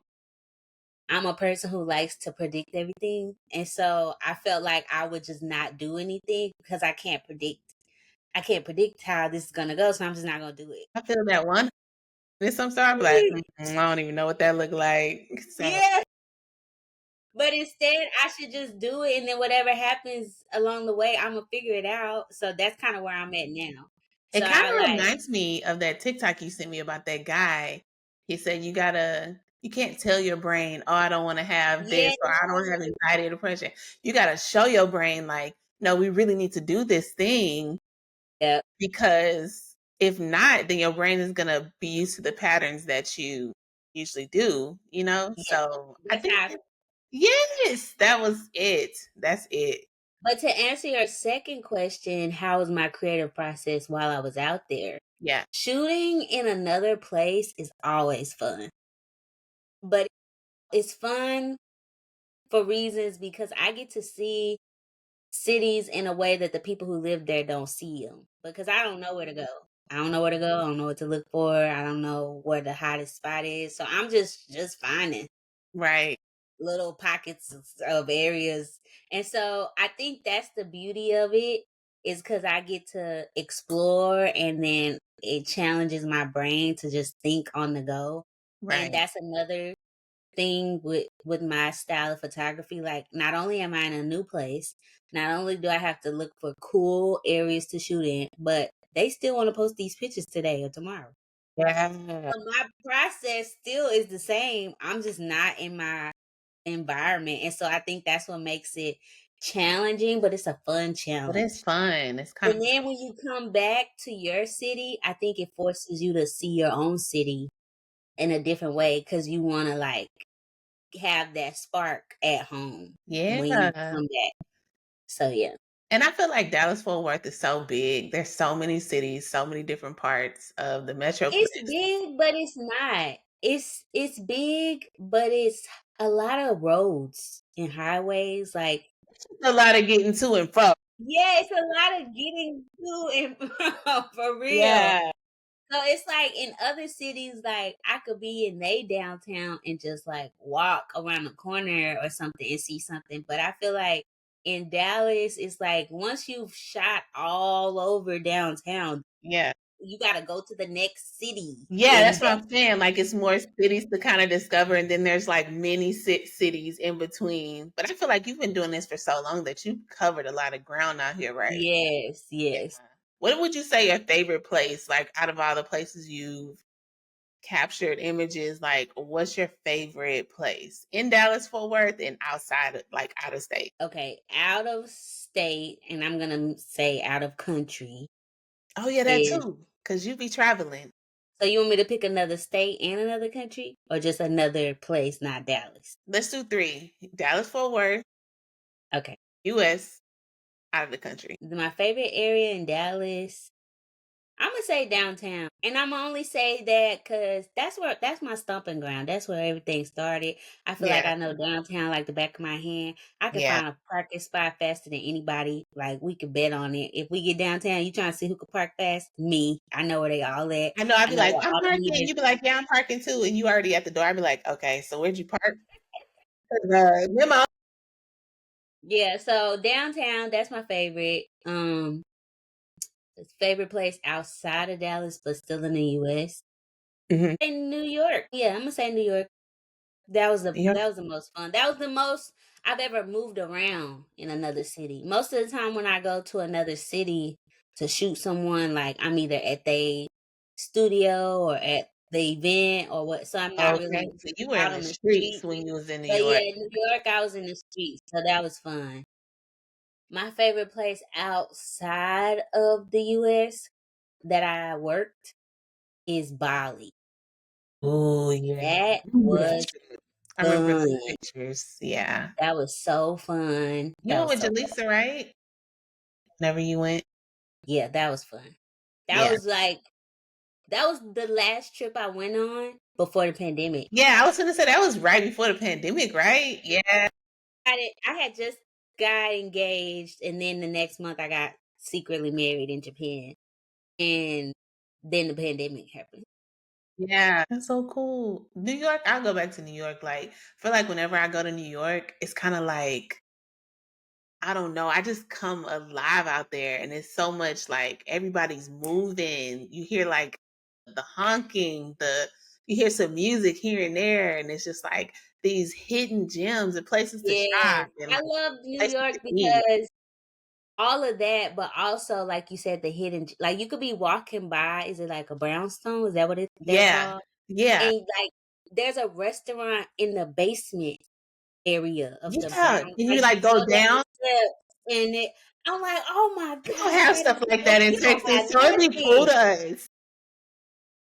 I'm a person who likes to predict everything. And so I felt like I would just not do anything because I can't predict how this is gonna go, so I'm just not gonna do it. I feel that one. There's some stuff I be like, I don't even know what that look like. So Yeah. But instead I should just do it, and then whatever happens along the way, I'm gonna figure it out. So that's kind of where I'm at now. it So kind I of like, reminds me of that TikTok you sent me about that guy. He said you can't tell your brain, oh, I don't want to have yeah, this or I don't have anxiety or depression. You got to show your brain like, no, we really need to do this thing yeah, because if not, then your brain is gonna be used to the patterns that you usually do, you know? yeah. So I That's think how. yes, that was it. That's it. But to answer your second question, how was my creative process while I was out there? Yeah. Shooting in another place is always fun, but it's fun for reasons because I get to see cities in a way that the people who live there don't see them, because I don't know where to go. I don't know where to go. I don't know what to look for. I don't know where the hottest spot is. So I'm just finding Right. little pockets of areas. And so I think that's the beauty of it, is because I get to explore, and then it challenges my brain to just think on the go. And Right. that's another thing with my style of photography. Like, not only am I in a new place, not only do I have to look for cool areas to shoot in, but they still want to post these pictures today or tomorrow. Yeah. So my process still is the same. I'm just not in my environment. And so I think that's what makes it challenging, but it's a fun But it's challenge. fun. It's kind And of then when you come back to your city, I think it forces you to see your own city in a different way, because you want to, like, have that spark at home when you yeah. come back. So yeah. And I feel like Dallas Fort Worth is so big. There's so many cities, so many different parts of the It's metroplex. big, but it's not. It's big, but it's a lot of roads and highways. Like, A lot of getting to and fro. yeah, it's a lot of getting to and from, for real. Yeah. So it's like in other cities, like I could be in they downtown and just like walk around the corner or something and see something. But I feel like in Dallas, it's like once you've shot all over downtown, Yeah. you gotta go to the next city. Yeah, And that's what I'm saying. Like it's more cities to kind of discover, and then there's like many cities in between. But I feel like you've been doing this for so long that you've covered a lot of ground out here, right? yes, Yeah. yes. What would you say your favorite place, like out of all the places you've captured images, like what's your favorite place in Dallas Fort Worth and outside of like out of state? Okay, out of state, and I'm gonna say out of country Oh yeah, that is. too. Cause you be traveling. So you want me to pick another state and another country, or just another place, not Dallas? Let's do three. Dallas Fort Worth, Okay. US, out of the country. My favorite area in Dallas, I'm gonna say downtown, and I'm only say that because that's my stomping ground. That's where everything started. I feel like Yeah. I know downtown like the back of my hand. I can Yeah. find a parking spot faster than anybody. Like, we could bet on it. If we get downtown, you trying to see who can park fast? Me. I know where they all at. I know I'd I be know like, where I'm all the parking. meters. You'd be like, yeah, I'm parking too. And you already at the door. I'd be like, okay, so where'd you park? Memo. Yeah. So downtown, that's my favorite. Favorite place outside of Dallas, but still in the U.S. Mhm. In New York. Yeah, I'm gonna say New York. That was the Yeah. that was the most fun. That was the most I've ever moved around in another city. Most of the time when I go to another city to shoot someone, like I'm either at the studio or at the event or what. So I'm not Okay, really so you were in out the on the streets streets. when you was in New But yeah, York. in New York, I was in the streets, so that was fun. My favorite place outside of the US that I worked is Bali. Oh, yeah. That I remember that was trip. I remember fun. the pictures. Yeah. That was so fun. You That went was with so fun. Jaleesa, right? Whenever you went. Yeah, that was fun. That Yeah. was like that was the last trip I went on before the pandemic. Yeah, I was gonna say that was right before the pandemic, right? Yeah. I had just got engaged, and then the next month I got secretly married in Japan, and then the pandemic happened. Yeah. That's so cool. New York, I'll go back to New York. Like, I feel like whenever I go to New York, it's kind of like I don't know. I just come alive out there, and it's so much like everybody's moving. You hear like the honking, you hear some music here and there, and it's just like these hidden gems and places to Yes, shop and I like love New places York to eat. because all of that, but also like you said, the hidden like you could be walking by. Is it like a brownstone? Is that what they're Yeah, called? yeah, And like there's a restaurant in the basement area of the yeah. brown. And Like you you like go go down the down. steps, and I'm like, oh my We don't god, have that is stuff like so that in cute. Oh my Texas, so it'd be cool goodness. to us.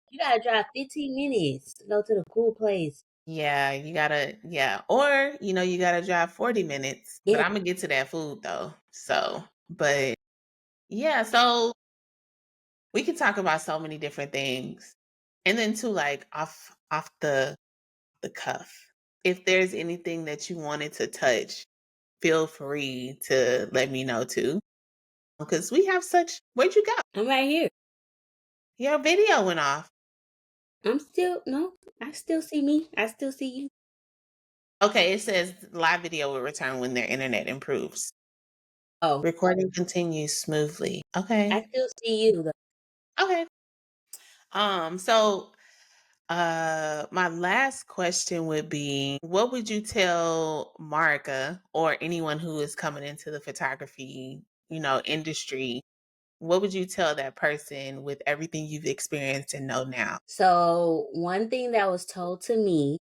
You gotta drive 15 minutes to go to the cool place. Yeah, you gotta, yeah. Or, you gotta drive 40 minutes. But Yeah. I'm gonna get to that food though. So, but yeah, so we could talk about so many different things. And then too, like off the cuff. If there's anything that you wanted to touch, feel free to let me know too. Because we have where'd you go? I'm right here. Your video went off. I'm still no, I still see me. I still see you. Okay, it says live video will return when their internet improves. Oh, Recording continues smoothly. I Okay. still see you though. Okay. So my last question would be what would you tell Marika or anyone who is coming into the photography, industry? What would you tell that person with everything you've experienced and know now? So one thing that was told to me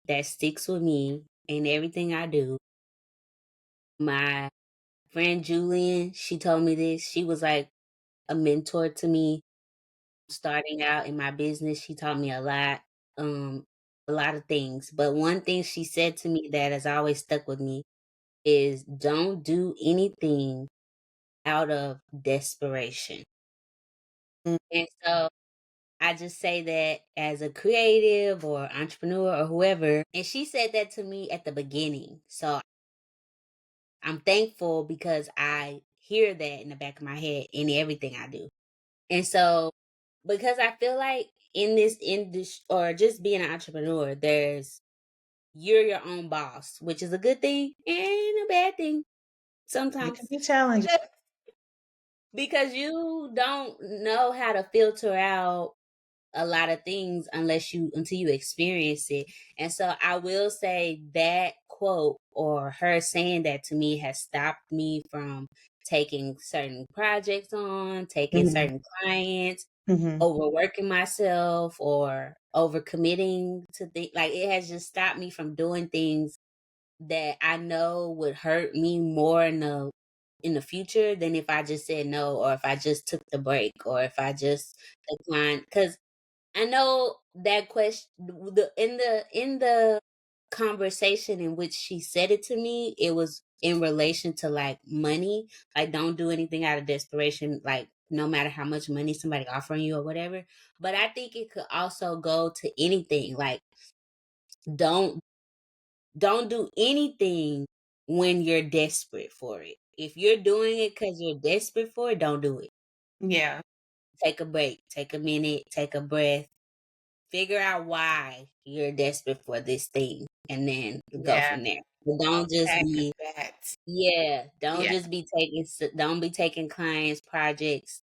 that sticks with me in everything I do, my friend Julian, she told me this. She was like a mentor to me starting out in my business. She taught me um, a lot of things. But one thing she said to me that has always stuck with me is don't do anything out of desperation. Mm. And so I just say that as a creative or entrepreneur or whoever. And she said that to me at the beginning. So I'm thankful because I hear that in the back of my head in everything I do. And so because I feel like in this industry or just being an entrepreneur, you're your own boss, which is a good thing and a bad thing It can sometimes. be challenging. Because you don't know how to filter out a lot of things until you experience it. And so I will say that quote or her saying that to me has stopped me from taking certain projects on, taking Mhm, certain clients, mhm. overworking myself or overcommitting to things. Like it has just stopped me from doing things that I know would hurt me more in the future than if I just said no or if I just took the break or if I just declined. Because I know that question in the conversation in which she said it to me, it was in relation to like money. Like don't do anything out of desperation, like no matter how much money somebody offering you or whatever. But I think it could also go to anything. Like don't don't do anything when you're desperate for it. If you're doing it because you're desperate for it, don't do it. Yeah, Take a break, take a minute, take a breath, figure out why you're desperate for this thing and then go yeah. from there. But don't just Okay, be that. yeah, don't Yeah, just be don't be taking clients, projects,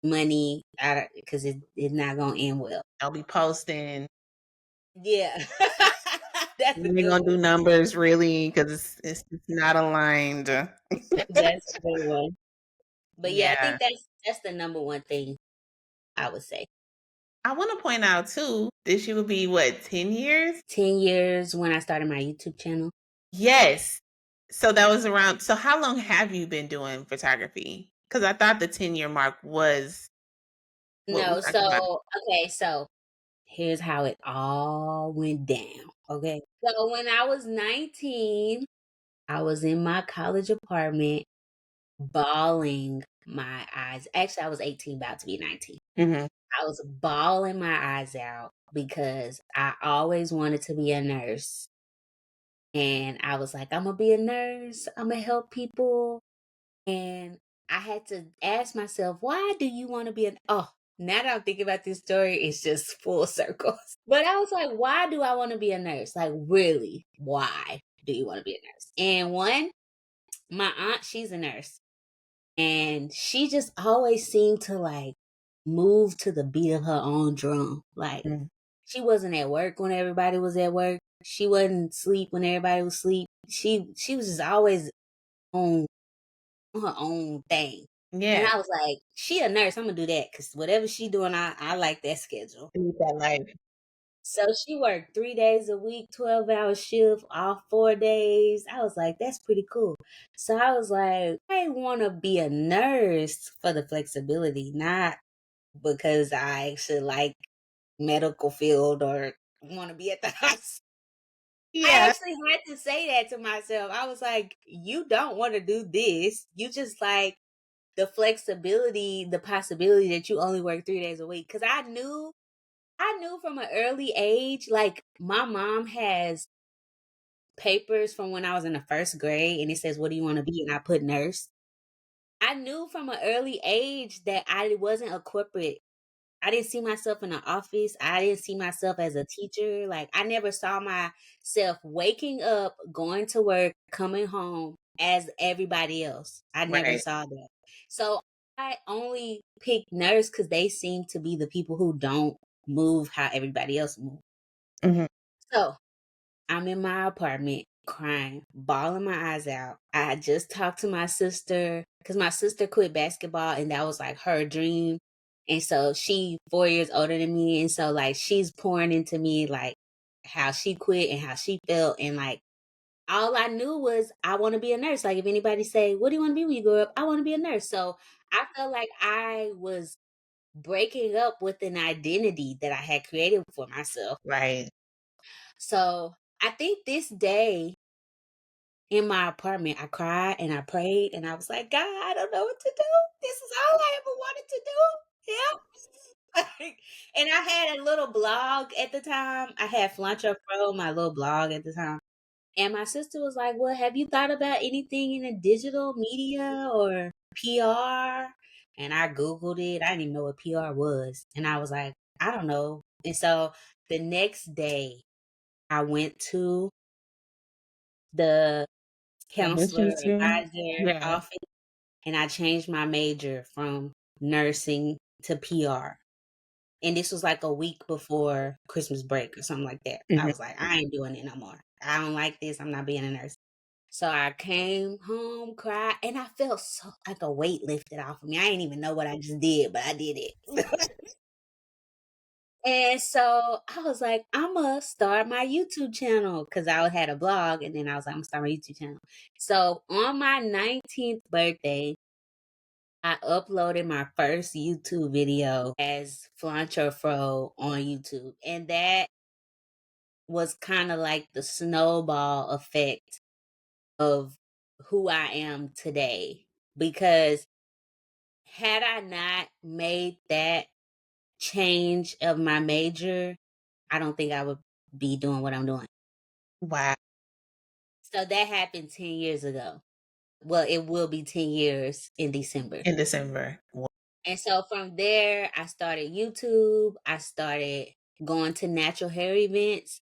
money out of because it's not gonna end well. I'll be posting. Yeah. That's a We ain't good gonna one. do numbers really because it's not aligned. That's a good one. But yeah, I Yeah, think that's the number one thing I would say. I want to point out too, this year would be what, 10 years? 10 years when I started my YouTube channel. Yes. So that was around, so how long have you been doing photography? Because I thought the 10-year mark was what we're No, talking about. okay, so here's how it all went down. Okay. So when I was 19, I was in my college apartment bawling my eyes. Actually, I was 18, about to be 19. Mhm. I was bawling my eyes out because I always wanted to be a nurse. And I was like, I'm going to be a nurse. I'm going to help people. And I had to ask myself, why do you want to be an oh, now that I'm thinking about this story, it's just full circles. But I was like, why do I want to be a nurse? Like, really, why do you want to be a nurse? And one, my aunt, she's a nurse. And she just always seemed to like move to the beat of her own drum. Like, Mm. she wasn't at work when everybody was at work. She wasn't asleep when everybody was asleep. She was just always on her own thing. And Yeah. I was like, she a nurse, I'm gonna do that because whatever she doing, I like that schedule. Lead that life. So she worked 3 days a week, 12-hour shift, off 4 days. I was like, that's pretty cool. So I was like, I want to be a nurse for the flexibility, not because I actually like medical field or want to be at the hospital. I Yeah. actually had to say that to myself. I was like, you don't want to do this. You just like the flexibility, the possibility that you only work 3 days a week. Cause I knew from an early age, like my mom has papers from when I was in the first grade and it says, what do you want to be? And I put nurse. I knew from an early age that I wasn't a corporate. I didn't see myself in the office. I didn't see myself as a teacher. Like I never saw myself waking up, going to work, coming home as everybody else. I never Right. saw that. So I only picked nurse because they seem to be the people who don't move how everybody else moves. Mhm. So I'm in my apartment crying, bawling my eyes out. I had just talked to my sister because my sister quit basketball and that was like her dream. And so she 4 years older than me. And so like she's pouring into me like how she quit and how she felt. And like all I knew was I want to be a nurse. Like if anybody say, what do you want to be when you grow up? I want to be a nurse. So I felt like I was breaking up with an identity that I had created for myself. Right. So I think this day in my apartment, I cried and I prayed and I was like, God, I don't know what to do. This is all I ever wanted to do. Help. Like, and I had a little blog at the time. I had Flancho Pro, my little blog at the time. And my sister was like, well, have you thought about anything in the digital media or PR? And I Googled it. I didn't even know what PR was. And I was like, I don't know. And so the next day, I went to the counselor Admissions too. advisor Yeah. office and I changed my major from nursing to PR. And this was like a week before Christmas break or something like that. I Mhm. was like, I ain't doing it no more. I don't like this. I'm not being a nurse. So I came home, cried, and I felt so like a weight lifted off of me. I didn't even know what I just did, but I did it. And so I was like, I'm going to start my YouTube channel because I had a blog. And then I was like, I'm going to start my YouTube channel. So on my 19th birthday, I uploaded my first YouTube video as Flancho Fro on YouTube. And that was kind of like the snowball effect of who I am today. Because had I not made that change of my major, I don't think I would be doing what I'm doing. Wow. So that happened 10 years ago. Well, it will be 10 years in December. In December. And so from there, I started YouTube. I started going to natural hair events.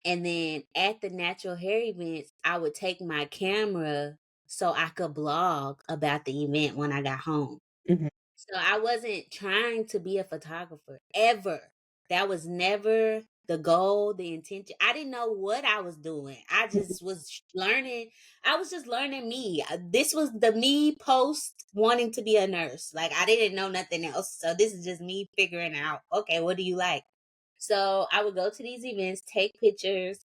And then at the natural hair events, I would take my camera so I could blog about the event when I got home. Mhm. So I wasn't trying to be a photographer ever. That was never the goal, the intention. I didn't know what I was doing. I just was learning. I was just learning me. This was the me post wanting to be a nurse. Like I didn't know nothing else. So this is just me figuring out, okay, what do you like? So I would go to these events, take pictures,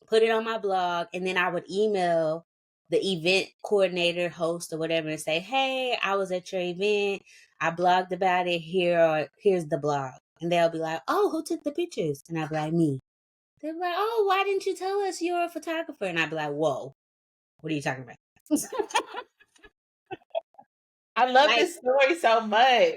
put it on my blog, and then I would email the event coordinator, host, or whatever, and say, "Hey, I was at your event. I blogged about it. Here's the blog." And they'll be like, "Oh, who took the pictures?" And I'd be like, "Me." They'd be like, "Oh, why didn't you tell us you're a photographer?" And I'd be like, "Whoa, what are you talking about?" I love Like, this story so much.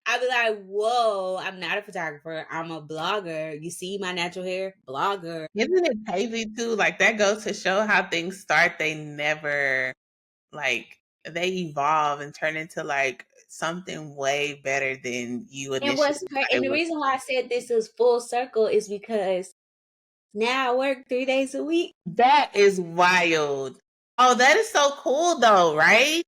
I'd be like, "Whoa, I'm not a photographer. I'm a blogger. You see my natural hair? Blogger." Isn't it crazy too? Like that goes to show how things start. They never like they evolve and turn into like something way better than you And initially thought and it the was. reason why I said this is full circle is because now I work 3 days a week. That is wild. Oh, that is so cool though, right?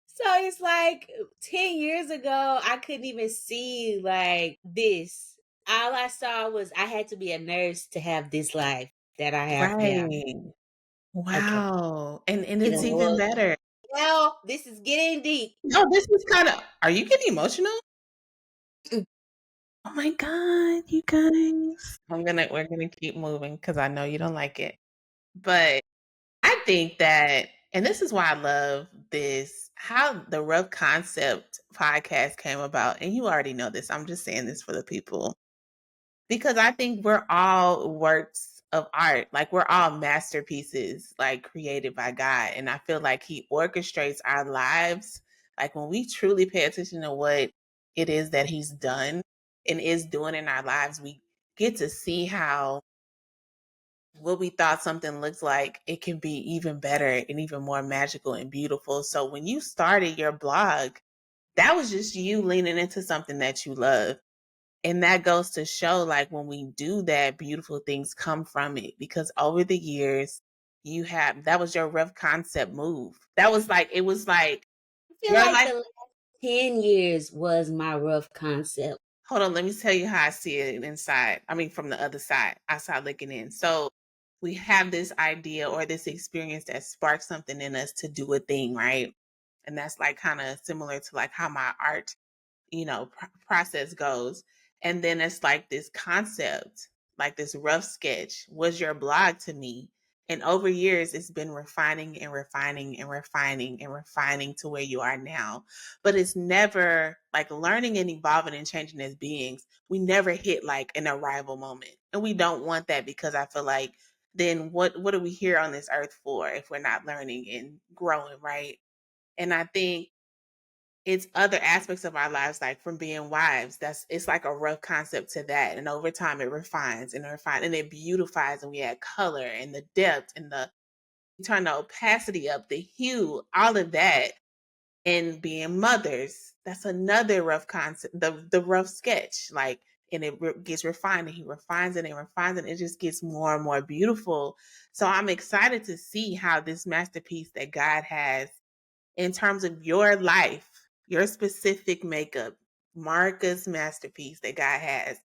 So it's like 10 years ago, I couldn't even see like this. All I saw was I had to be a nurse to have this life that I have now. Right. Okay. Wow. And Get a it's even little, better. well, this is getting deep. No, this is kind of are you getting emotional? Oh my god, you guys. We're gonna keep moving because I know you don't like it. But I think that, and this is why I love this, how the Rough Concept podcast came about. And you already know this. I'm just saying this for the people because I think we're all works of art. Like we're all masterpieces, like created by God. And I feel like He orchestrates our lives. Like when we truly pay attention to what it is that He's done and is doing in our lives, we get to see how what we thought something looks like, it can be even better and even more magical and beautiful. So when you started your blog, that was just you leaning into something that you love. And that goes to show like when we do that, beautiful things come from it because over the years, you have that was your rough concept move. That was like it was like I feel your like life. the last 10 years was my rough concept. Hold on, let me tell you how I see it inside. I mean, from the other side, outside looking in. So we have this idea or this experience that sparks something in us to do a thing, right? And that's like kind of similar to like how my art process goes. And then it's like this concept, like this rough sketch was your blog to me. And over years, it's been refining and refining and refining and refining to where you are now. But it's never like learning and evolving and changing as beings. We never hit like an arrival moment. And we don't want that because I feel like then what are we here on this earth for if we're not learning and growing, right? And I think it's other aspects of our lives, like from being wives. That's it's like a rough concept to that. And over time it refines and refines and it beautifies and we add color and the depth and the we turn the opacity up, the hue, all of that. And being mothers, that's another rough concept, the rough sketch. Like and gets refined and he refines it and refines it. And it just gets more and more beautiful. So I'm excited to see how this masterpiece that God has in terms of your life, your specific makeup, Marca's masterpiece that God has,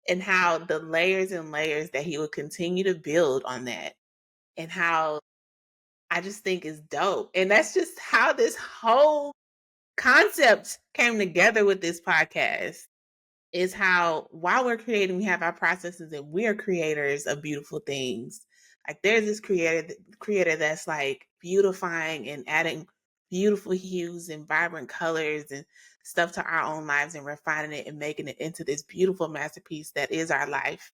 and how the layers and layers that He will continue to build on that, and how I just think is dope. And that's just how this whole concept came together with this podcast is how while we're creating, we have our processes and we're creators of beautiful things. Like there's this creator that's like beautifying and adding beautiful hues and vibrant colors and stuff to our own lives and refining it and making it into this beautiful masterpiece that is our life.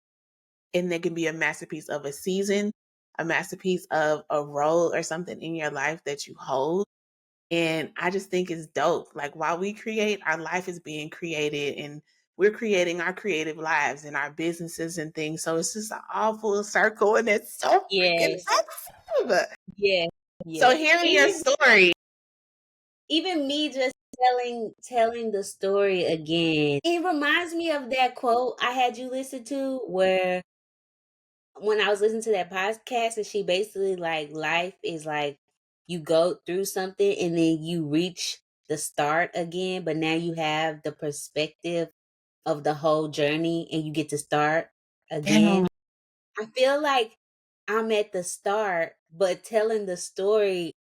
And it can be a masterpiece of a season, a masterpiece of a role or something in your life that you hold. And I just think it's dope. Like while we create, our life is being created and we're creating our creative lives and our businesses and things. So it's just an all full circle and it's so freaking Yes. awesome. Yeah. Yeah. So hearing your Even story, even me just telling the story again. It reminds me of that quote I had you listen to where when I was listening to that podcast, and she basically like life is like you go through something and then you reach the start again, but now you have the perspective of the whole journey and you get to start Yeah. again. I feel like I'm at the start, but telling the story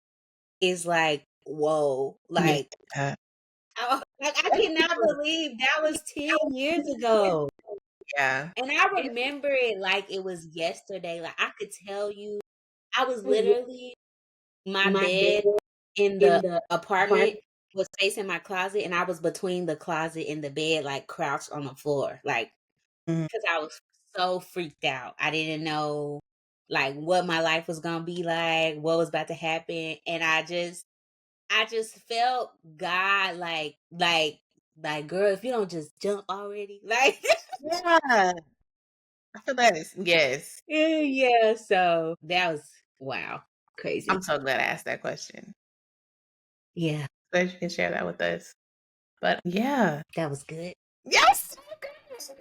is like, whoa, like, Yeah. I cannot believe that was 10 years ago. Yeah. And I remember it like it was yesterday. Like I could tell you, I was literally my bed in the apartment was facing my closet, and I was between the closet and the bed, like crouched on the floor, like Mhm. because I was so freaked out. I didn't know like what my life was gonna be like, what was about to happen, and I just felt God like girl, if you don't just jump already, like Yeah. I feel that is yes. yeah. So that was wow, I'm crazy. so glad I asked that question. Yeah, Glad you can share that with us. But yeah. that was good. Yes. That's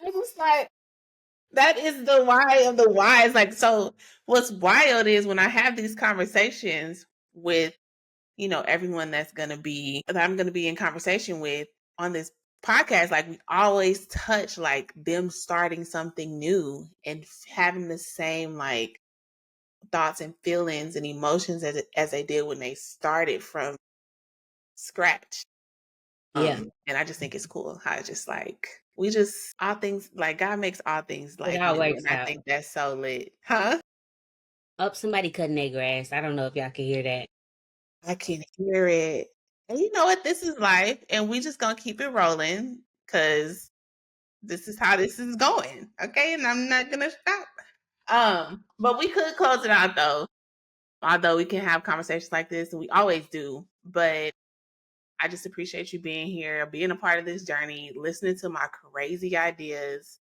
I was like, that is the why of the whys. Like, so what's wild is when I have these conversations with, everyone that I'm gonna be in conversation with on this podcast, like we always touch like them starting something new and having the same like thoughts and feelings and emotions as they did when they started from scratch. Yeah, And I just think it's cool how it's just like we just all things like God makes all things it like all new, works and I out. think that's so lit. Huh? Up, somebody cutting their grass. I don't know if y'all can hear that. I can hear it. And you know what? This is life, and we just gonna keep it rolling because this is how this is going. Okay, and I'm not gonna stop. But we could close it out though. Although we can have conversations like this, and we always do. But I just appreciate you being here, being a part of this journey, listening to my crazy ideas,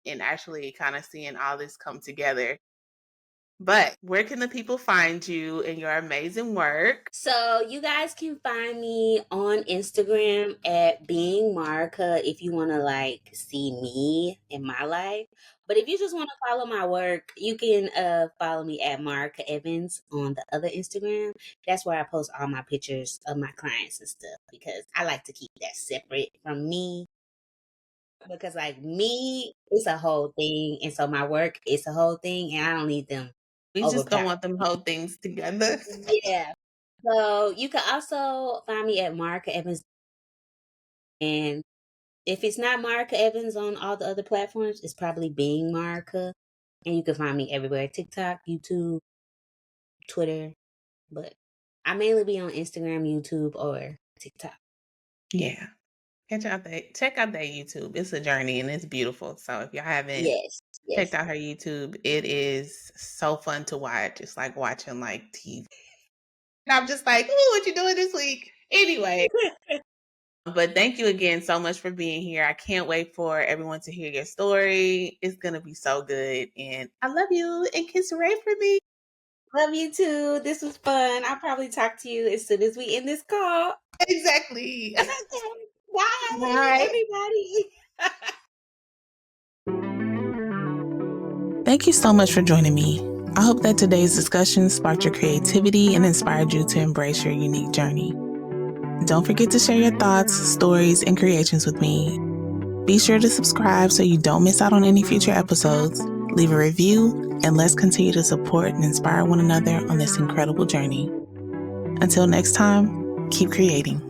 and actually kind of seeing all this come together. But where can the people find you and your amazing work? So you guys can find me on Instagram at being Marca if you want to like see me in my life. But if you just want to follow my work, you can follow me at Marca Evans on the other Instagram. That's where I post all my pictures of my clients and stuff because I like to keep that separate from me. Because like me, it's a whole thing, and so my work is a whole thing, and I don't need them We just don't overpowered. want them whole things together. Yeah. So you can also find me at Marca Evans. And if it's not Marca Evans on all the other platforms, it's probably being Marca. And you can find me everywhere: TikTok, YouTube, Twitter. But I mainly be on Instagram, YouTube, or TikTok. Yeah. Check out that YouTube. It's a journey and it's beautiful. So if y'all haven't Yes. checked Yes. out her YouTube, it is so fun to watch. It's like watching like TV. And I'm just like, ooh, what you doing this week? Anyway, but thank you again so much for being here. I can't wait for everyone to hear your story. It's gonna be so good. And I love you and kiss Ray for me. Love you too. This was fun. I'll probably talk to you as soon as we end this call. Exactly. Bye, Bye. everybody. Thank you so much for joining me. I hope that today's discussion sparked your creativity and inspired you to embrace your unique journey. Don't forget to share your thoughts, stories, and creations with me. Be sure to subscribe so you don't miss out on any future episodes. Leave a review, and let's continue to support and inspire one another on this incredible journey. Until next time, keep creating.